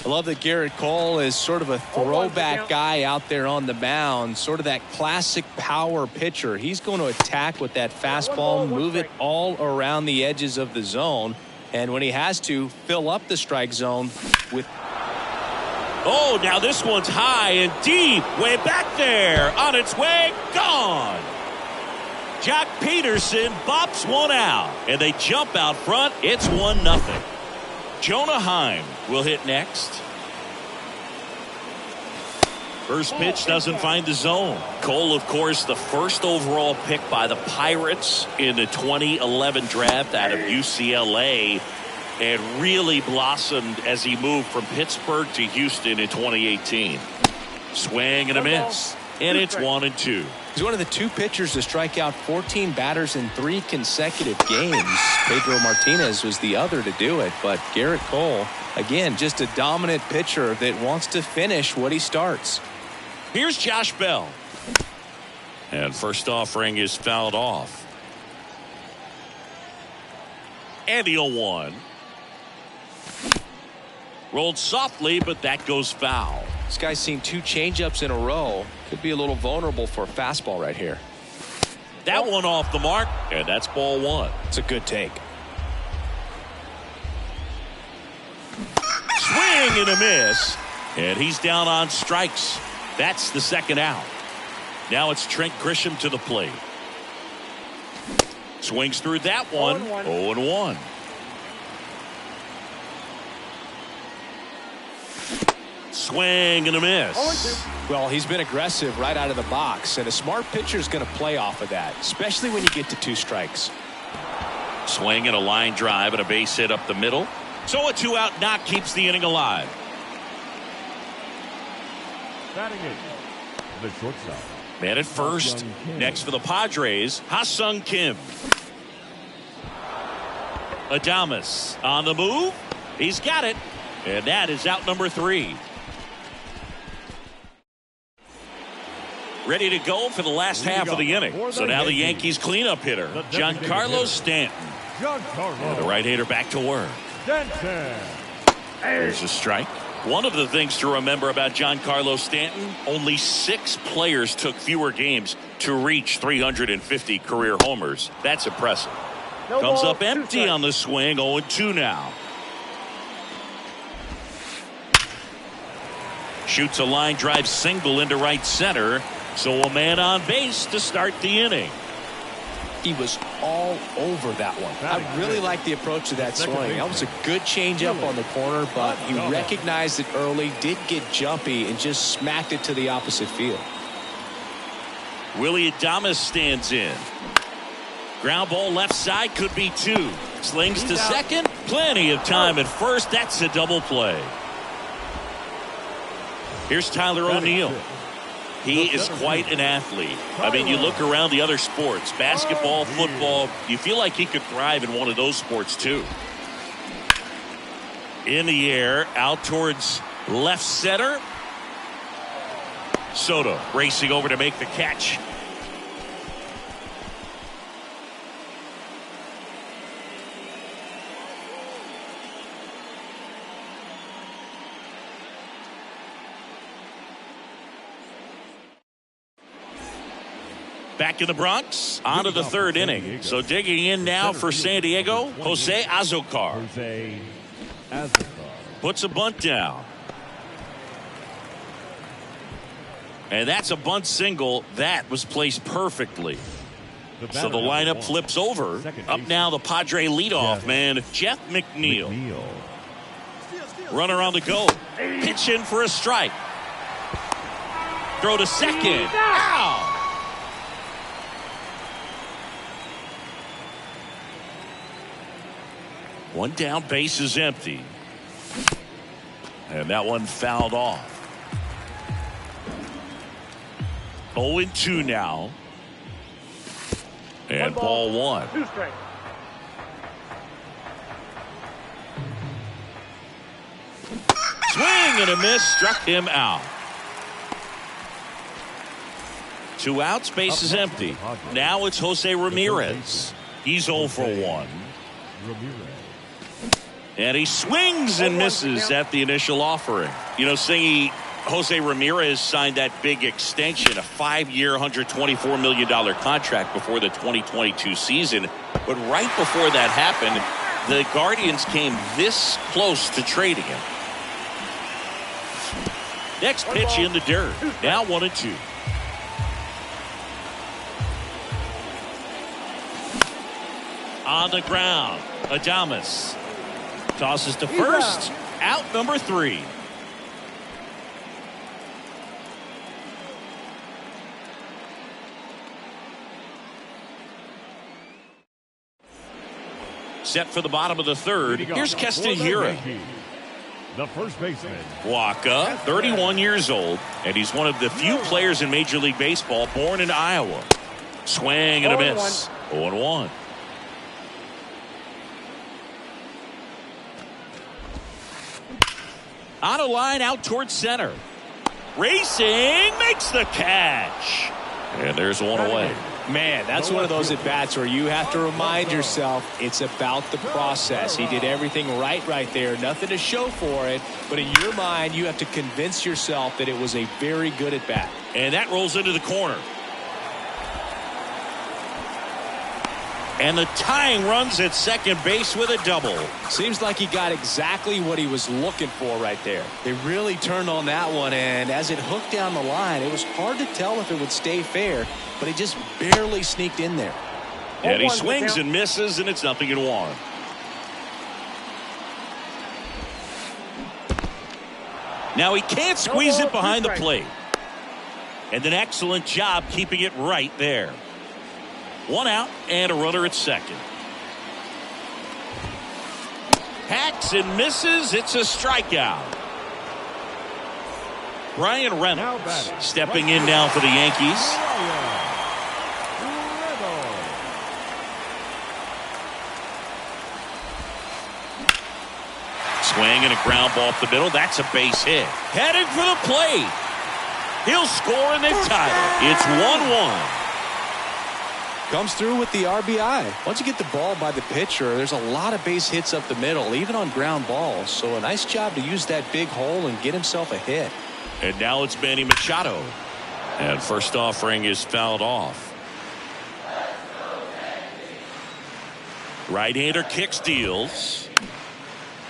I love that Garrett Cole is sort of a throwback guy out there on the mound, sort of that classic power pitcher. He's going to attack with that fastball, move it all around the edges of the zone. And when he has to, fill up the strike zone with. Oh, now this one's high and deep. Way back there. On its way. Gone. Jack Peterson bops one out. And they jump out front. It's 1-0. Jonah Heim will hit next. First pitch doesn't find the zone. Cole, of course, the first overall pick by the Pirates in the 2011 draft out of UCLA, and really blossomed as he moved from Pittsburgh to Houston in 2018. Swing and a miss, and it's 1-2. He's one of the two pitchers to strike out 14 batters in 3 consecutive games. Pedro Martinez was the other to do it, but Garrett Cole, again, just a dominant pitcher that wants to finish what he starts. Here's Josh Bell. And first offering is fouled off. And the 0-1. Rolled softly, but that goes foul. This guy's seen 2 changeups in a row. Could be a little vulnerable for a fastball right here. That one off the mark, and that's ball 1. It's a good take. Swing and a miss. And he's down on strikes. That's the second out. Now it's Trent Grisham to the plate. Swings through that one. 0-1. Swing and a miss. Well, he's been aggressive right out of the box, and a smart pitcher is going to play off of that, especially when you get to 2 strikes. Swing and a line drive and a base hit up the middle. So a 2-out knock keeps the inning alive. Batting it, the shortstop. Man at first. Next for the Padres, Ha-Sung Kim. Adames on the move. He's got it. And that is out number 3. Ready to go for the last half of the inning. So now the Yankees cleanup hitter, Giancarlo Stanton. And the right-hander back to work. There's a strike. One of the things to remember about Giancarlo Stanton, only 6 players took fewer games to reach 350 career homers. That's impressive. Comes up empty on the swing, 0-2 now. Shoots a line drive single into right center. So a man on base to start the inning. He was all over that one. I really like the approach to that swing. That was a good changeup on the corner, but he recognized it early, did get jumpy, and just smacked it to the opposite field. Willie Adames stands in. Ground ball left side, could be two. Slings to second. Plenty of time at first. That's a double play. Here's Tyler O'Neill. He is quite an athlete. I mean, you look around the other sports, basketball, football, you feel like he could thrive in one of those sports too. In the air, out towards left center. Soto racing over to make the catch. Back in the Bronx, on to the third inning. So digging in now for San Diego, Jose Azocar. Puts a bunt down. And that's a bunt single. That was placed perfectly. So the lineup flips over. Up now the Padre leadoff man, Jeff McNeil. Runner on the go. Pitch in for a strike. Throw to second. Ow! One down, base is empty. And that one fouled off. 0-2 now. And ball one. Swing and a miss, struck him out. 2 outs, base is empty. Now it's Jose Ramirez. He's 0 for 1. And he swings and misses at the initial offering. You know, Singy, Jose Ramirez signed that big extension, a 5-year, $124 million contract before the 2022 season. But right before that happened, the Guardians came this close to trading him. Next pitch in the dirt. Now 1-2. On the ground, Adames. Tosses to first. Out number 3. Set for the bottom of the third. Here's Castanheira. The first baseman. Waka, 31 years old, and he's one of the few players in Major League Baseball born in Iowa. Swing and a miss. 0-1. On a line out towards center. Racing, makes the catch. And there's one away. Man, that's one of those at-bats where you have to remind yourself it's about the process. He did everything right there. Nothing to show for it. But in your mind, you have to convince yourself that it was a very good at-bat. And that rolls into the corner. And the tying runs at second base with a double. Seems like he got exactly what he was looking for right there. They really turned on that one, and as it hooked down the line, it was hard to tell if it would stay fair, but he just barely sneaked in there. And he swings and misses, and it's 0-1. Now he can't squeeze it behind the plate. And an excellent job keeping it right there. 1 out and a runner at second. Hacks and misses. It's a strikeout. Brian Reynolds stepping in now for the Yankees. Swing and a ground ball up the middle. That's a base hit. Headed for the plate. He'll score and they tie it. It's 1-1. Comes through with the RBI. Once you get the ball by the pitcher, there's a lot of base hits up the middle, even on ground balls. So a nice job to use that big hole and get himself a hit. And now it's Manny Machado. And first offering is fouled off. Right-hander kicks, deals.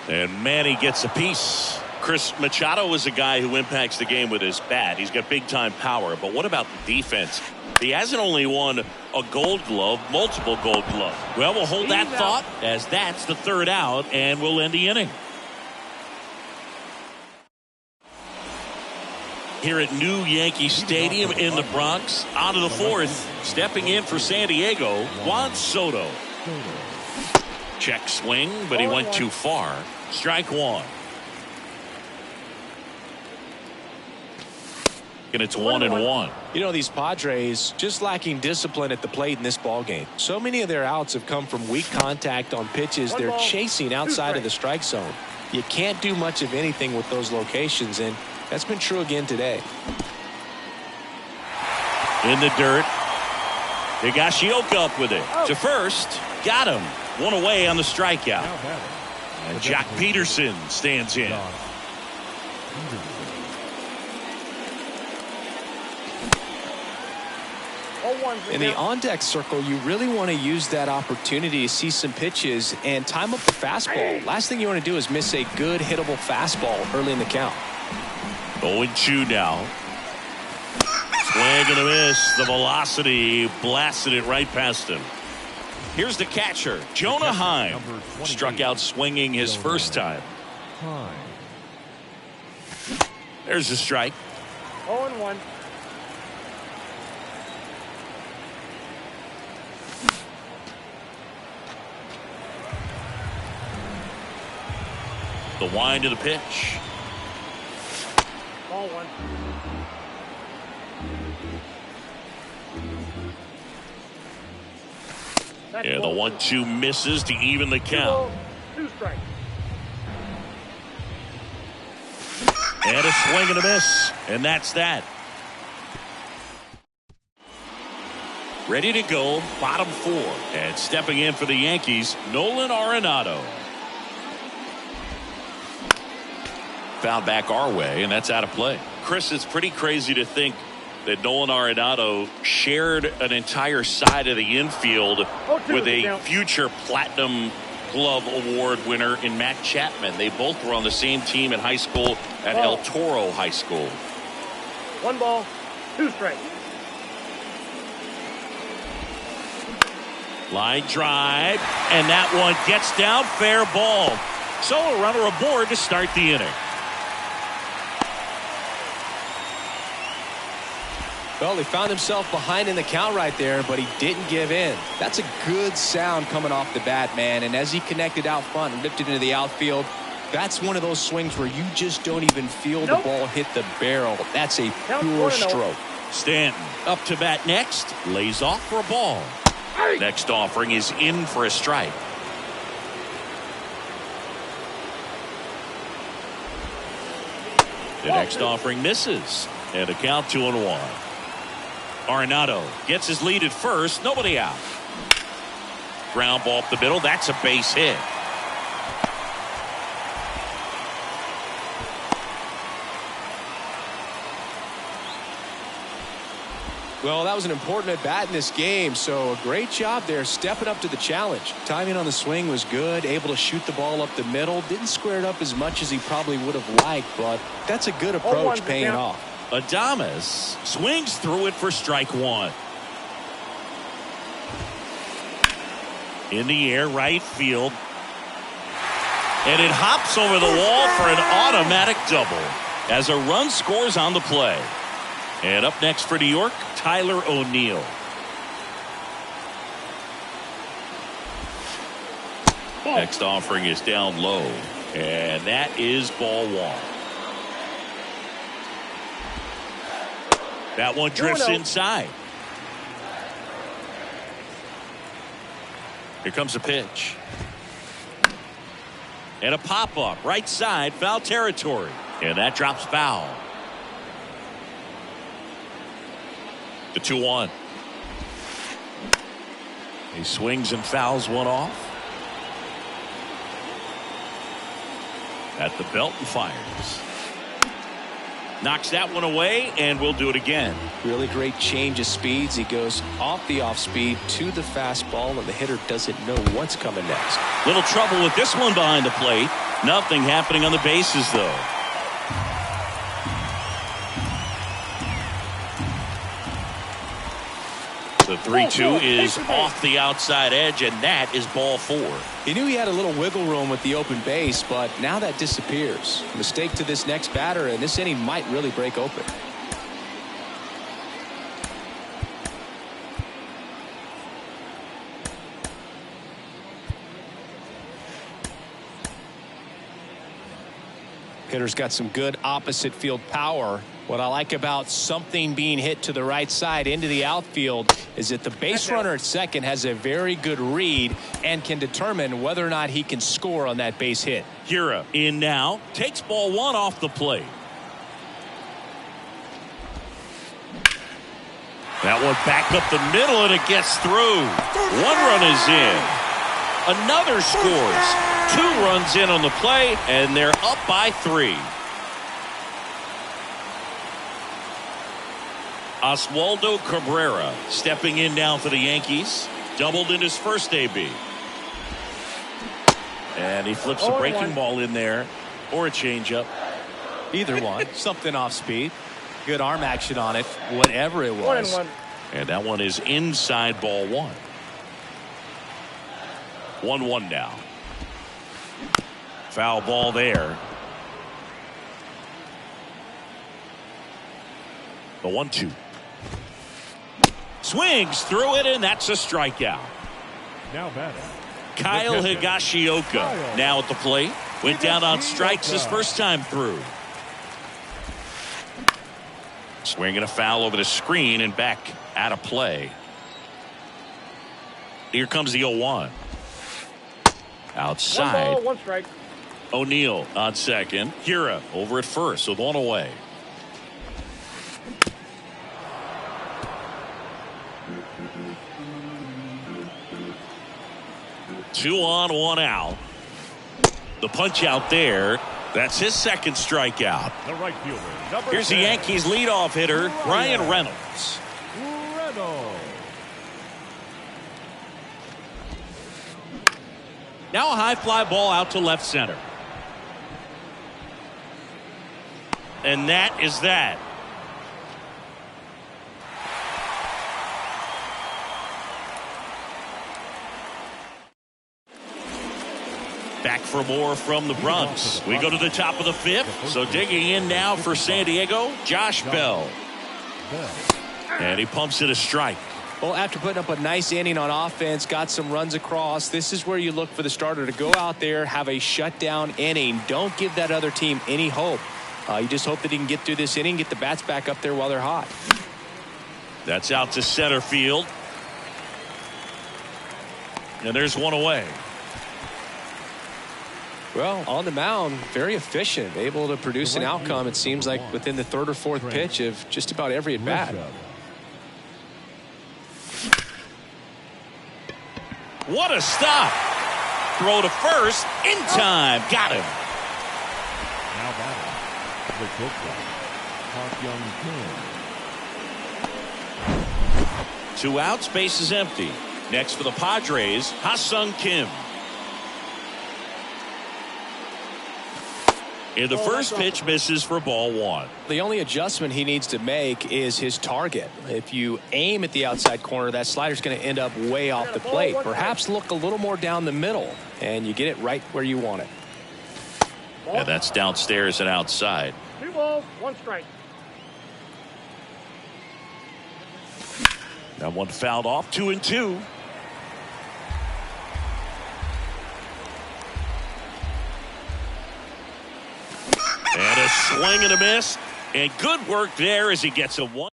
And Manny gets a piece. Chris, Machado is a guy who impacts the game with his bat. He's got big-time power. But what about the defense? He hasn't only won a Gold Glove, multiple Gold Gloves. Well, we'll hold that thought as that's the third out, and we'll end the inning. Here at New Yankee Stadium in the Bronx, on to the fourth, stepping in for San Diego, Juan Soto. Check swing, but he went too far. Strike one. And it's 1-1. You know, these Padres just lacking discipline at the plate in this ball game. So many of their outs have come from weak contact on pitches they're chasing outside of the strike zone. You can't do much of anything with those locations, and that's been true again today. In the dirt. Higashioka up with it. To first. Got him. One away on the strikeout. And Jock Peterson stands in. In the on-deck circle, you really want to use that opportunity to see some pitches and time up the fastball. Last thing you want to do is miss a good hittable fastball early in the count. 0-2 now. Swing and a miss. The velocity blasted it right past him. Here's the catcher, Jonah Heim. Struck out swinging his first time. There's a strike. 0-1. The wind of the pitch. Ball one. Yeah, the 1-2 misses to even the count. 2 strikes. And a swing and a miss. And that's that. Ready to go, bottom 4. And stepping in for the Yankees, Nolan Arenado. Foul back our way, and that's out of play. Chris, it's pretty crazy to think that Nolan Arenado shared an entire side of the infield with a future Platinum Glove Award winner in Matt Chapman. They both were on the same team in high school at El Toro High School. 1 ball, 2 strikes. Line drive, and that one gets down, fair ball. So a runner aboard to start the inning. Well, he found himself behind in the count right there, but he didn't give in. That's a good sound coming off the bat, man. And as he connected out front and ripped it into the outfield, that's one of those swings where you just don't even feel the ball hit the barrel. That's a pure stroke. Stanton up to bat next. Lays off for a ball. Next offering is in for a strike. The next offering misses. And a count 2-1. Arenado gets his lead at first. Nobody out. Ground ball up the middle. That's a base hit. Well, that was an important at bat in this game, so a great job there stepping up to the challenge. Timing on the swing was good, able to shoot the ball up the middle. Didn't square it up as much as he probably would have liked, but that's a good approach paying off. Adames swings through it for strike one. In the air, right field. And it hops over the wall for an automatic double as a run scores on the play. And up next for New York, Tyler O'Neill. Next offering is down low. And that is ball one. That one drifts inside. Here comes a pitch. And a pop-up right side, foul territory. And that drops foul. The 2-1. He swings and fouls one off. At the belt and fires. Knocks that one away, and we'll do it again. Really great change of speeds. He goes off the off speed to the fastball, and the hitter doesn't know what's coming next. Little trouble with this one behind the plate. Nothing happening on the bases, though. The 3-2 is off the outside edge, and that is ball 4. He knew he had a little wiggle room with the open base, but now that disappears. Mistake to this next batter, and this inning might really break open. Hitter's got some good opposite field power. What I like about something being hit to the right side into the outfield is that the base runner at second has a very good read and can determine whether or not he can score on that base hit. Hira in now, takes ball 1 off the plate. That one back up the middle, and it gets through. 1 run is in. Another scores. 2 runs in on the play, and they're up by 3. Oswaldo Cabrera stepping in now for the Yankees. Doubled in his first AB. And he flips a breaking ball in there, or a changeup. Either one. Something off speed. Good arm action on it, whatever it was. 1-1. And that one is inside ball 1. 1-1 now. Foul ball there. The 1-2. Swings through it, and that's a strikeout. Now batting. Kyle Higashioka now at the plate. Went down on strikes his first time through. Swinging a foul over the screen and back out of play. Here comes the 0-1. Outside. 1 ball, 1 strike. O'Neill on second. Hira over at first with 1 away. Two on, 1 out. The punch out there. That's his second strikeout. The right fielder. Here's the Yankees leadoff hitter, Ryan Reynolds. Now a high fly ball out to left center. And that is that. Back for more from the Bronx. We go to the top of the 5th. So digging in now for San Diego, Josh Bell. And he pumps it a strike. Well, after putting up a nice inning on offense, got some runs across, this is where you look for the starter to go out there, have a shutdown inning. Don't give that other team any hope. You just hope that he can get through this inning, get the bats back up there while they're hot. That's out to center field. And there's 1 away. Well, on the mound, very efficient, able to produce an outcome, it seems like, within the 3rd or 4th pitch of just about every at bat. What a stop. Throw to first in time. Got him. Now batting. The shortstop, Park Young Kim. 2 outs, base is empty. Next for the Padres, Ha-Sung Kim. In the first pitch, misses for ball 1. The only adjustment he needs to make is his target. If you aim at the outside corner, that slider's going to end up way off the plate. Perhaps look a little more down the middle, and you get it right where you want it. And that's downstairs and outside. 2 balls, 1 strike. That one fouled off. 2-2. And a swing and a miss. And good work there as he gets a 1.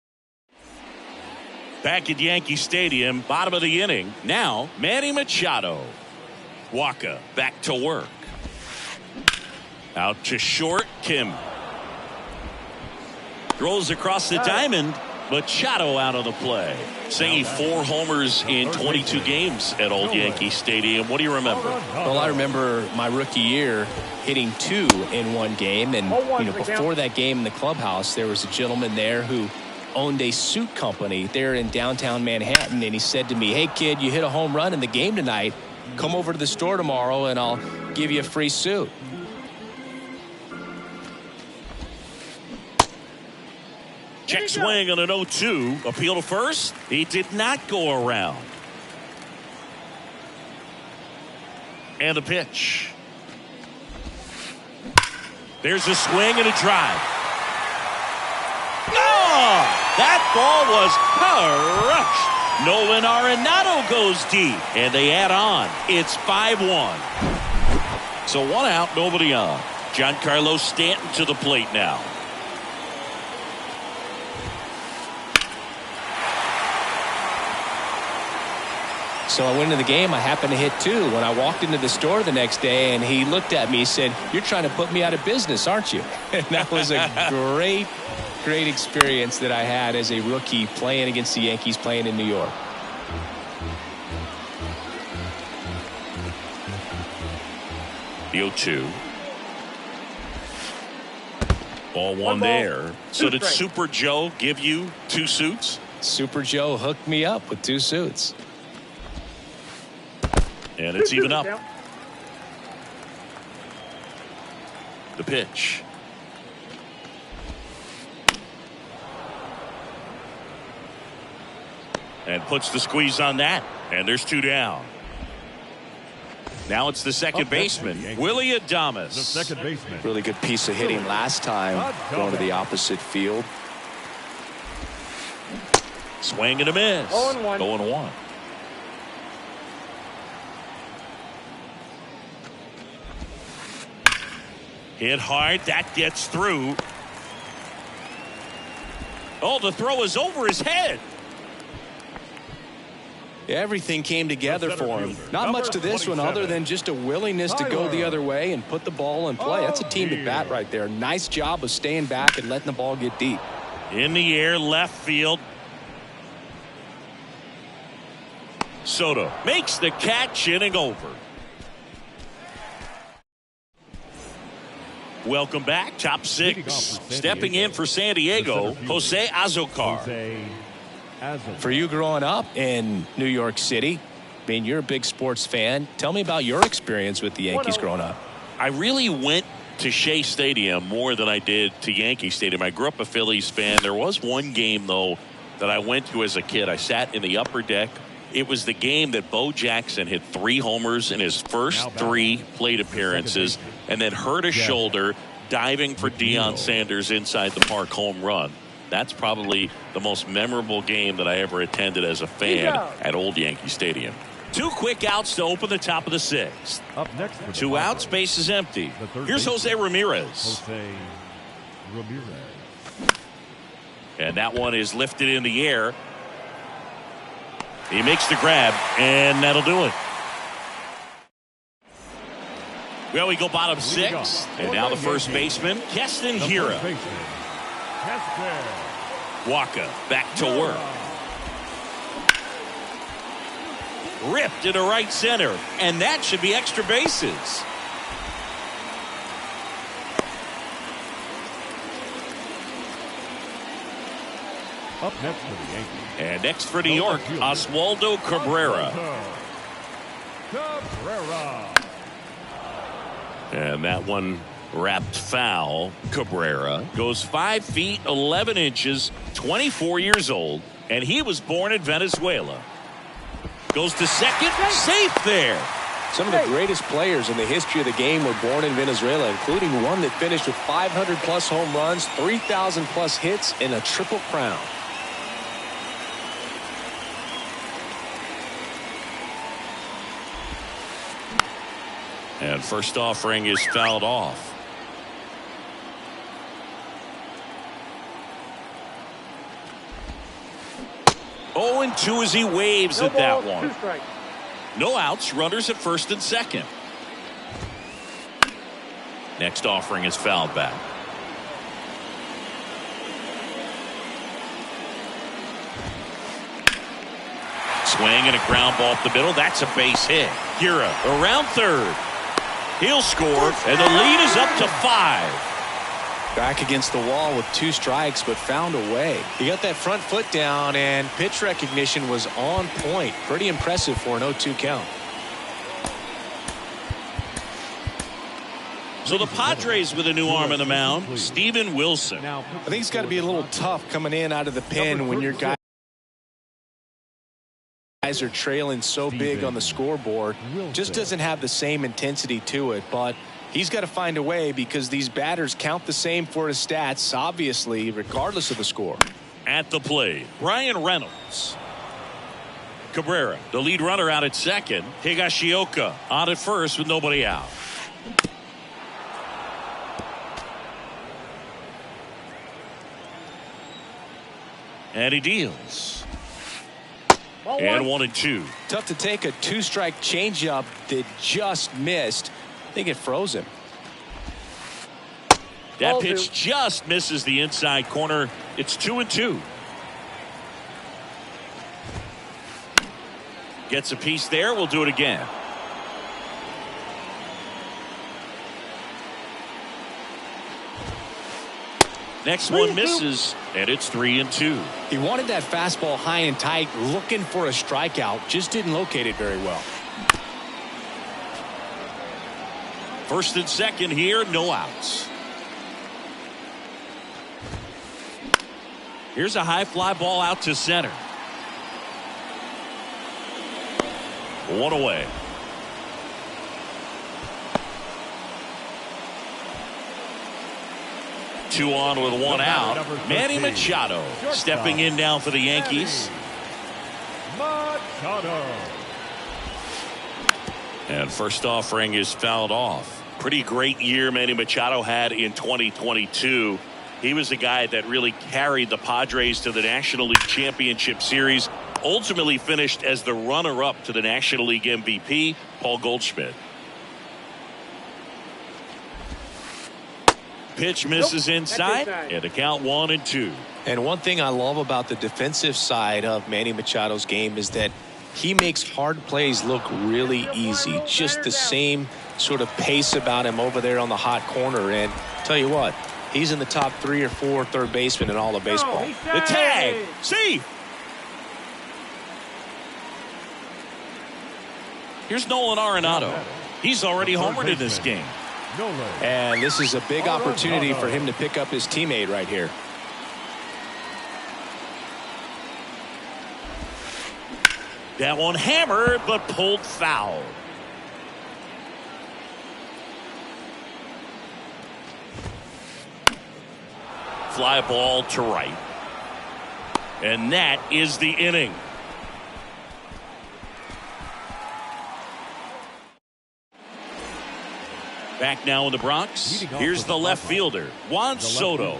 Back at Yankee Stadium, bottom of the inning. Now, Manny Machado. Waka back to work. Out to short, Kim. Throws across the diamond. Machado out of the play. Saying 4 homers in 22 games at Old Yankee Stadium. What do you remember? Well, I remember my rookie year hitting 2 in 1 game. And, before that game in the clubhouse, there was a gentleman there who owned a suit company there in downtown Manhattan. And he said to me, "Hey, kid, you hit a home run in the game tonight. Come over to the store tomorrow and I'll give you a free suit." Check swing on an 0-2. Appeal to first. He did not go around. And the pitch. There's a swing and a drive. Oh, that ball was crushed. Nolan Arenado goes deep, and they add on. It's 5-1. So 1 out, nobody on. Giancarlo Stanton to the plate now. So I went into the game. I happened to hit 2 when I walked into the store the next day, and he looked at me and said, "You're trying to put me out of business, aren't you?" And that was a great experience that I had as a rookie playing against the Yankees, playing in New York. The 0-2. Ball one there. So did Super Joe give you 2 suits? Super Joe hooked me up with 2 suits. And it's even up. The pitch. And puts the squeeze on that. And there's 2 down. Now it's the second baseman, Willie Adames. The second baseman. Really good piece of hitting last time, going to the opposite field. Swing and a miss. 0-1. 0-1. Hit hard. That gets through. Oh, the throw is over his head. Everything came together for him. Not much to this one other than just a willingness to go the other way and put the ball in play. That's a team at bat right there. Nice job of staying back and letting the ball get deep. In the air, left field. Soto makes the catch, inning over. Welcome back. Top 6. Stepping in for San Diego, Jose Azocar. For you growing up in New York City, I mean, you're a big sports fan. Tell me about your experience with the Yankees growing up. I really went to Shea Stadium more than I did to Yankee Stadium. I grew up a Phillies fan. There was one game, though, that I went to as a kid. I sat in the upper deck. It was the game that Bo Jackson hit 3 homers in his first 3 plate appearances and then hurt his shoulder diving for Deion Sanders inside the park home run. That's probably the most memorable game that I ever attended as a fan at Old Yankee Stadium. 2 quick outs to open the top of the 6th. Up next, 2 outs, base is empty. Here's Jose Ramirez. And that one is lifted in the air. He makes the grab, and that'll do it. Well, we go bottom 6, and now the first baseman, Keston Hiura. Waka back to work. Ripped into right center, and that should be extra bases. Up next for the Yankees. And next for New York, Oswaldo Cabrera. And that one wrapped foul. Cabrera goes 5 feet 11 inches, 24 years old, and he was born in Venezuela. Goes to second, safe there. Some of the greatest players in the history of the game were born in Venezuela, including one that finished with 500-plus home runs, 3,000-plus hits, and a triple crown. And first offering is fouled off. Oh, and 2 as he waves at that one. No outs, runners at first and second. Next offering is fouled back. Swing and a ground ball up the middle. That's a base hit. Hiura around third. He'll score, and the lead is up to 5. Back against the wall with 2 strikes, but found a way. He got that front foot down, and pitch recognition was on point. Pretty impressive for an 0-2 count. So the Padres with a new arm on the mound, Steven Wilson. Now, I think it's got to be a little tough coming in out of the pen when your guys are trailing so big on the scoreboard. Just doesn't have the same intensity to it, but he's got to find a way because these batters count the same for his stats, obviously, regardless of the score. At the plate, Ryan Reynolds. Cabrera, the lead runner, out at second. Higashioka on at first with nobody out. And he deals. Ball And 1. 1-2. Tough to take a two-strike changeup that just missed. I think it froze him. That Ball pitch 2. just misses the inside corner. It's 2-2. Gets a piece there. We'll do it again. Next one misses, and it's 3-2. He wanted that fastball high and tight, looking for a strikeout. Just didn't locate it very well. First and second here, no outs. Here's a high fly ball out to center. One away. Two on with one out. Manny Machado stepping in now for the Yankees. Machado. And first offering is fouled off. Pretty great year Manny Machado had in 2022. He was the guy that really carried the Padres to the National League Championship Series. Ultimately finished as the runner-up to the National League MVP, Paul Goldschmidt. Pitch misses inside, and the count 1-2. And one thing I love about the defensive side of Manny Machado's game is that he makes hard plays look really easy. Just the same sort of pace about him over there on the hot corner. And tell you what, he's in the top 3 or 4 third basemen in all of baseball. The tag. See. Here's Nolan Arenado. He's already homered in this game. And this is a big opportunity for him to pick up his teammate right here. That one hammered but pulled foul. Fly ball to right. And that is the inning. Back now in the Bronx. Here's the left fielder, Juan Soto.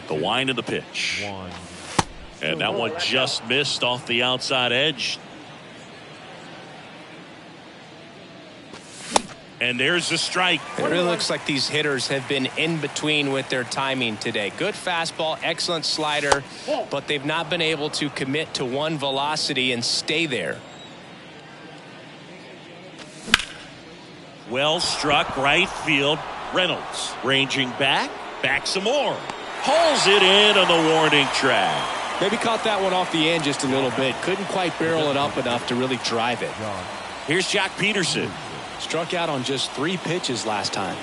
The wind of the pitch. And that one just missed off the outside edge. And there's the strike. It really looks like these hitters have been in between with their timing today. Good fastball, excellent slider, but they've not been able to commit to one velocity and stay there. Well struck right field. Reynolds ranging back some more. Hauls it in on the warning track. Maybe caught that one off the end just a little bit. Couldn't quite barrel it up enough to really drive it. Here's Jock Peterson. Struck out on just 3 pitches last time.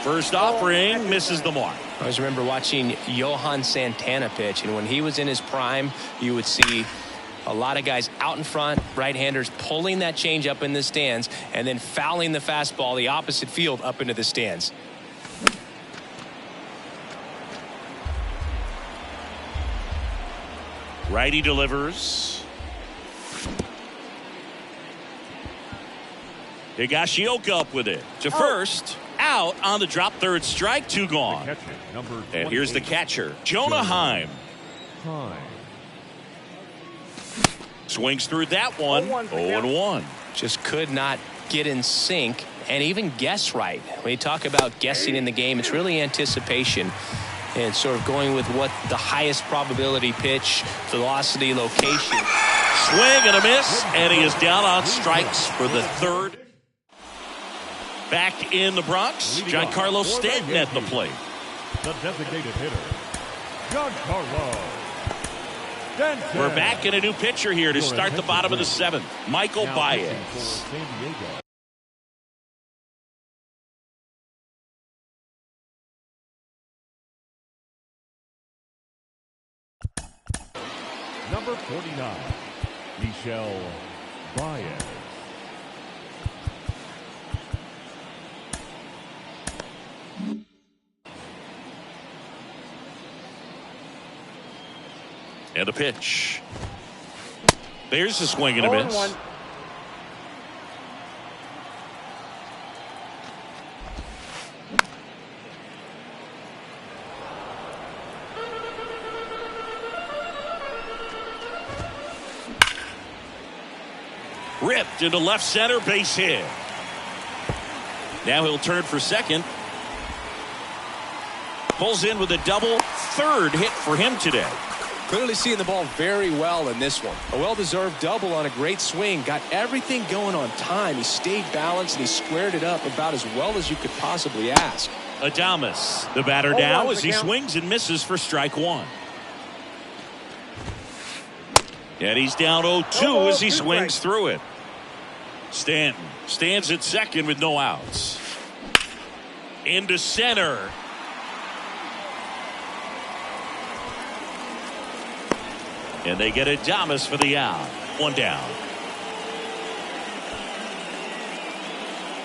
First offering misses the mark. I always remember watching Johan Santana pitch, and when he was in his prime, you would see a lot of guys out in front, right-handers pulling that change up in the stands and then fouling the fastball the opposite field up into the stands. Righty delivers. Higashioka up with it to first. Out on the drop, third strike, 2 gone. And here's the catcher, Jonah Heim. Swings through that one. 0-1. Just could not get in sync and even guess right. When you talk about guessing in the game, it's really anticipation and sort of going with what the highest probability pitch, velocity, location. Swing and a miss, and he is down on strikes for the third. Back in the Bronx, Giancarlo Stanton at the plate. The designated hitter, Giancarlo Stanton. We're back in a new pitcher here to start the bottom of the 7th. Michael Baez. Number 49, Michelle Baez. And a pitch. There's a swing and a miss. 0-1. Ripped into left center, base hit. Now he'll turn for second. Pulls in with a double. Third hit for him today. Clearly seeing the ball very well in this one. A well-deserved double on a great swing. Got everything going on time. He stayed balanced and he squared it up about as well as you could possibly ask. Adames, the batter 0-1 now as he count. swings and misses for strike one. And he's down 0-2 as he swings through it. Stanton stands at second with no outs. Into center. And they get Adames for the out. One down.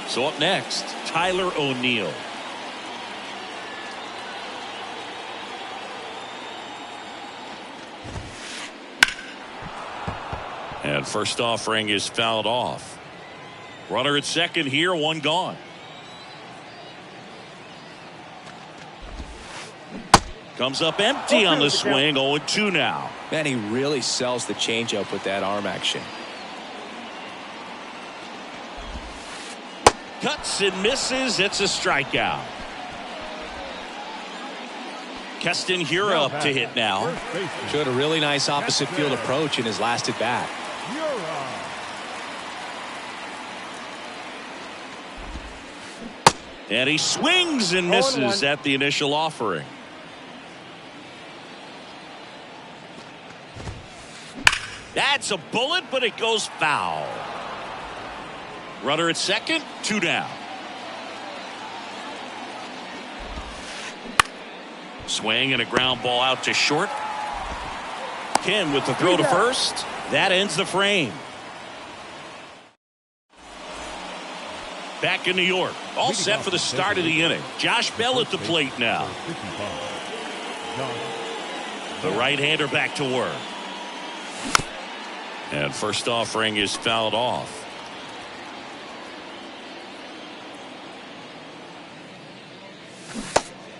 So up next, Tyler O'Neill. And first offering is fouled off. Runner at second here, one gone. Comes up empty on the swing, 0-2 now. Man, he really sells the changeup with that arm action. Cuts and misses, it's a strikeout. Keston here up to hit now. Showed a really nice opposite field approach in his last at bat. And he swings and misses at the initial offering. That's a bullet, but it goes foul. Runner at second, 2 down. Swing and a ground ball out to short. Kim with the throw to first. That ends the frame. Back in New York, all set for the start of the inning. Josh Bell at the plate now. The right-hander back to work. And first offering is fouled off.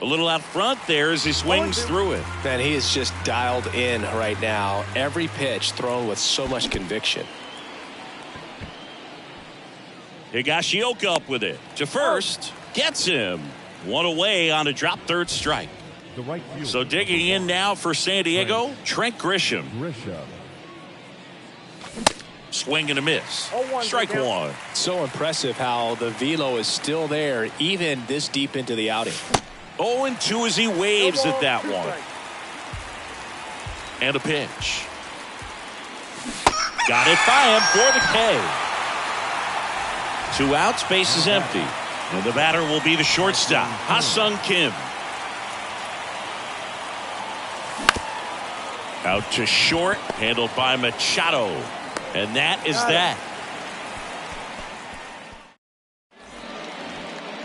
A little out front there as he swings through it. Man, he is just dialed in right now. Every pitch thrown with so much conviction. Higashioka up with it to first. Gets him. One away on a drop third strike. So digging in now for San Diego, Trent Grisham. Swing and a miss. Strike one. So impressive how the velo is still there even this deep into the outing. 0-2 as he waves at that one. And a pitch. Got it by him for the K. 2 outs, base is empty. And the batter will be the shortstop, Ha-Sung Kim. Out to short, handled by Machado. And that is that.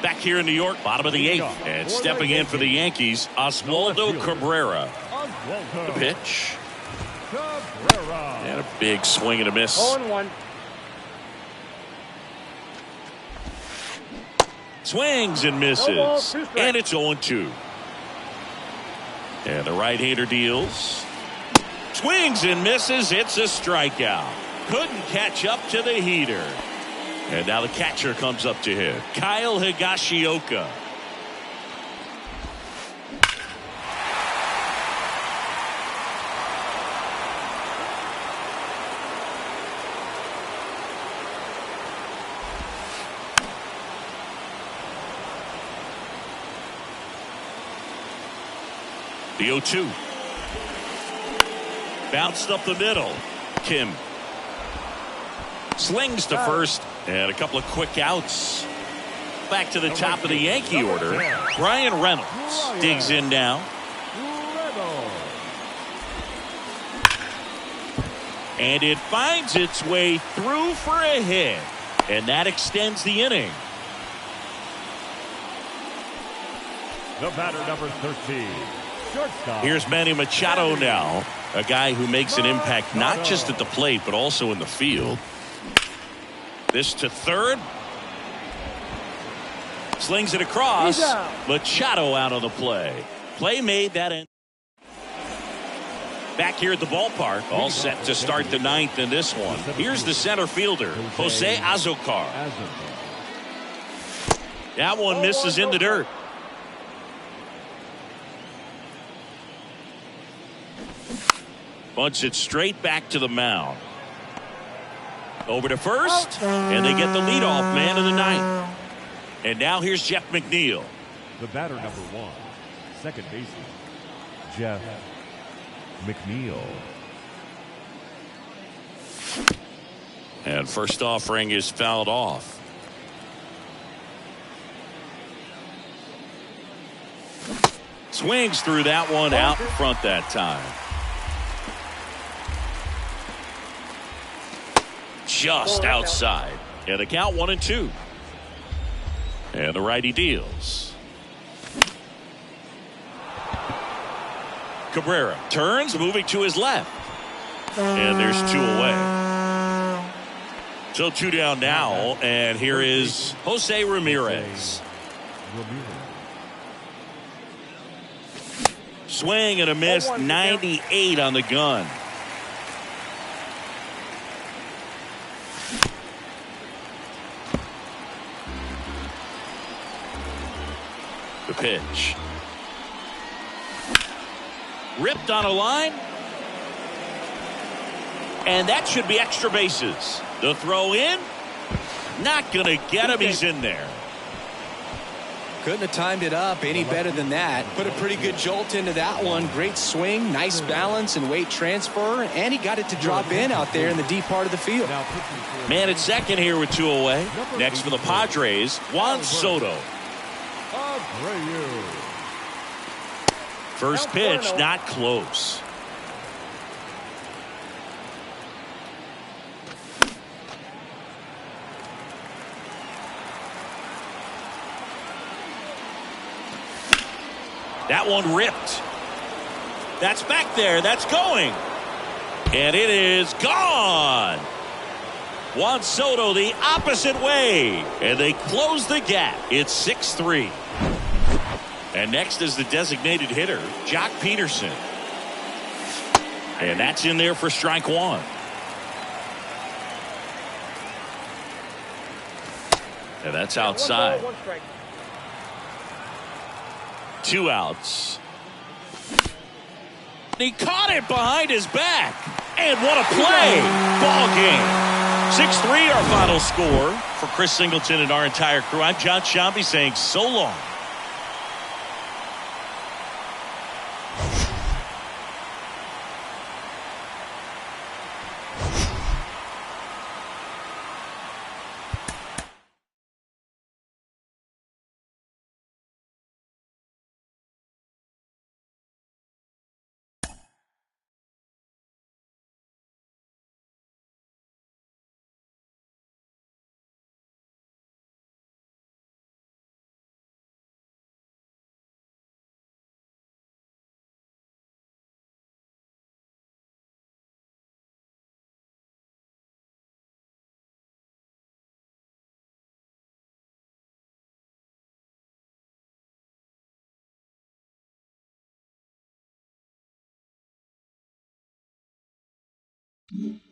Back here in New York, bottom of the 8th. And stepping in for the Yankees, Oswaldo Cabrera. The pitch. And a big swing and a miss. 0-1. Swings and misses. And it's 0-2. And the right-hander deals. Swings and misses. It's a strikeout. Couldn't catch up to the heater. And now the catcher comes up to him. Kyle Higashioka. The 0-2. Bounced up the middle. Kim. Slings to first. And a couple of quick outs. Back to the top of the Yankee order. Brian Reynolds digs in now. And it finds its way through for a hit. And that extends the inning. The batter, number 13, shortstop. Here's Manny Machado now, a guy who makes an impact not just at the plate but also in the field. This to third. Slings it across. Machado out of the play. Play made that end. Back here at the ballpark, all set to start the ninth in this one. Here's the center fielder, Jose Azocar. That one misses in the dirt. Bunts it straight back to the mound. Over to first, and they get the leadoff man of the ninth. And now here's Jeff McNeil. The batter, number 1, second baseman, Jeff McNeil. And first offering is fouled off. Swings through that one out in front that time. Just outside. And the count 1-2. And the righty deals. Cabrera turns, moving to his left. And there's 2 away. So 2 down now, and here is Jose Ramirez. Swing and a miss, 98 on the gun. The pitch. Ripped on a line. And that should be extra bases. The throw in. Not going to get him. He's in there. Couldn't have timed it up any better than that. Put a pretty good jolt into that one. Great swing, nice balance and weight transfer. And he got it to drop in out there in the deep part of the field. Man at second here with 2 away. Next for the Padres, Juan Soto. First pitch, not close. That one ripped. That's back there. That's going. And it is gone. Juan Soto the opposite way. And they close the gap. It's 6-3. And next is the designated hitter, Jock Peterson. And that's in there for strike 1. And that's outside. 2 outs. He caught it behind his back. And what a play. Ball game. 6-3 our final score. For Chris Singleton and our entire crew, I'm John Shambi saying so long. Mm-hmm.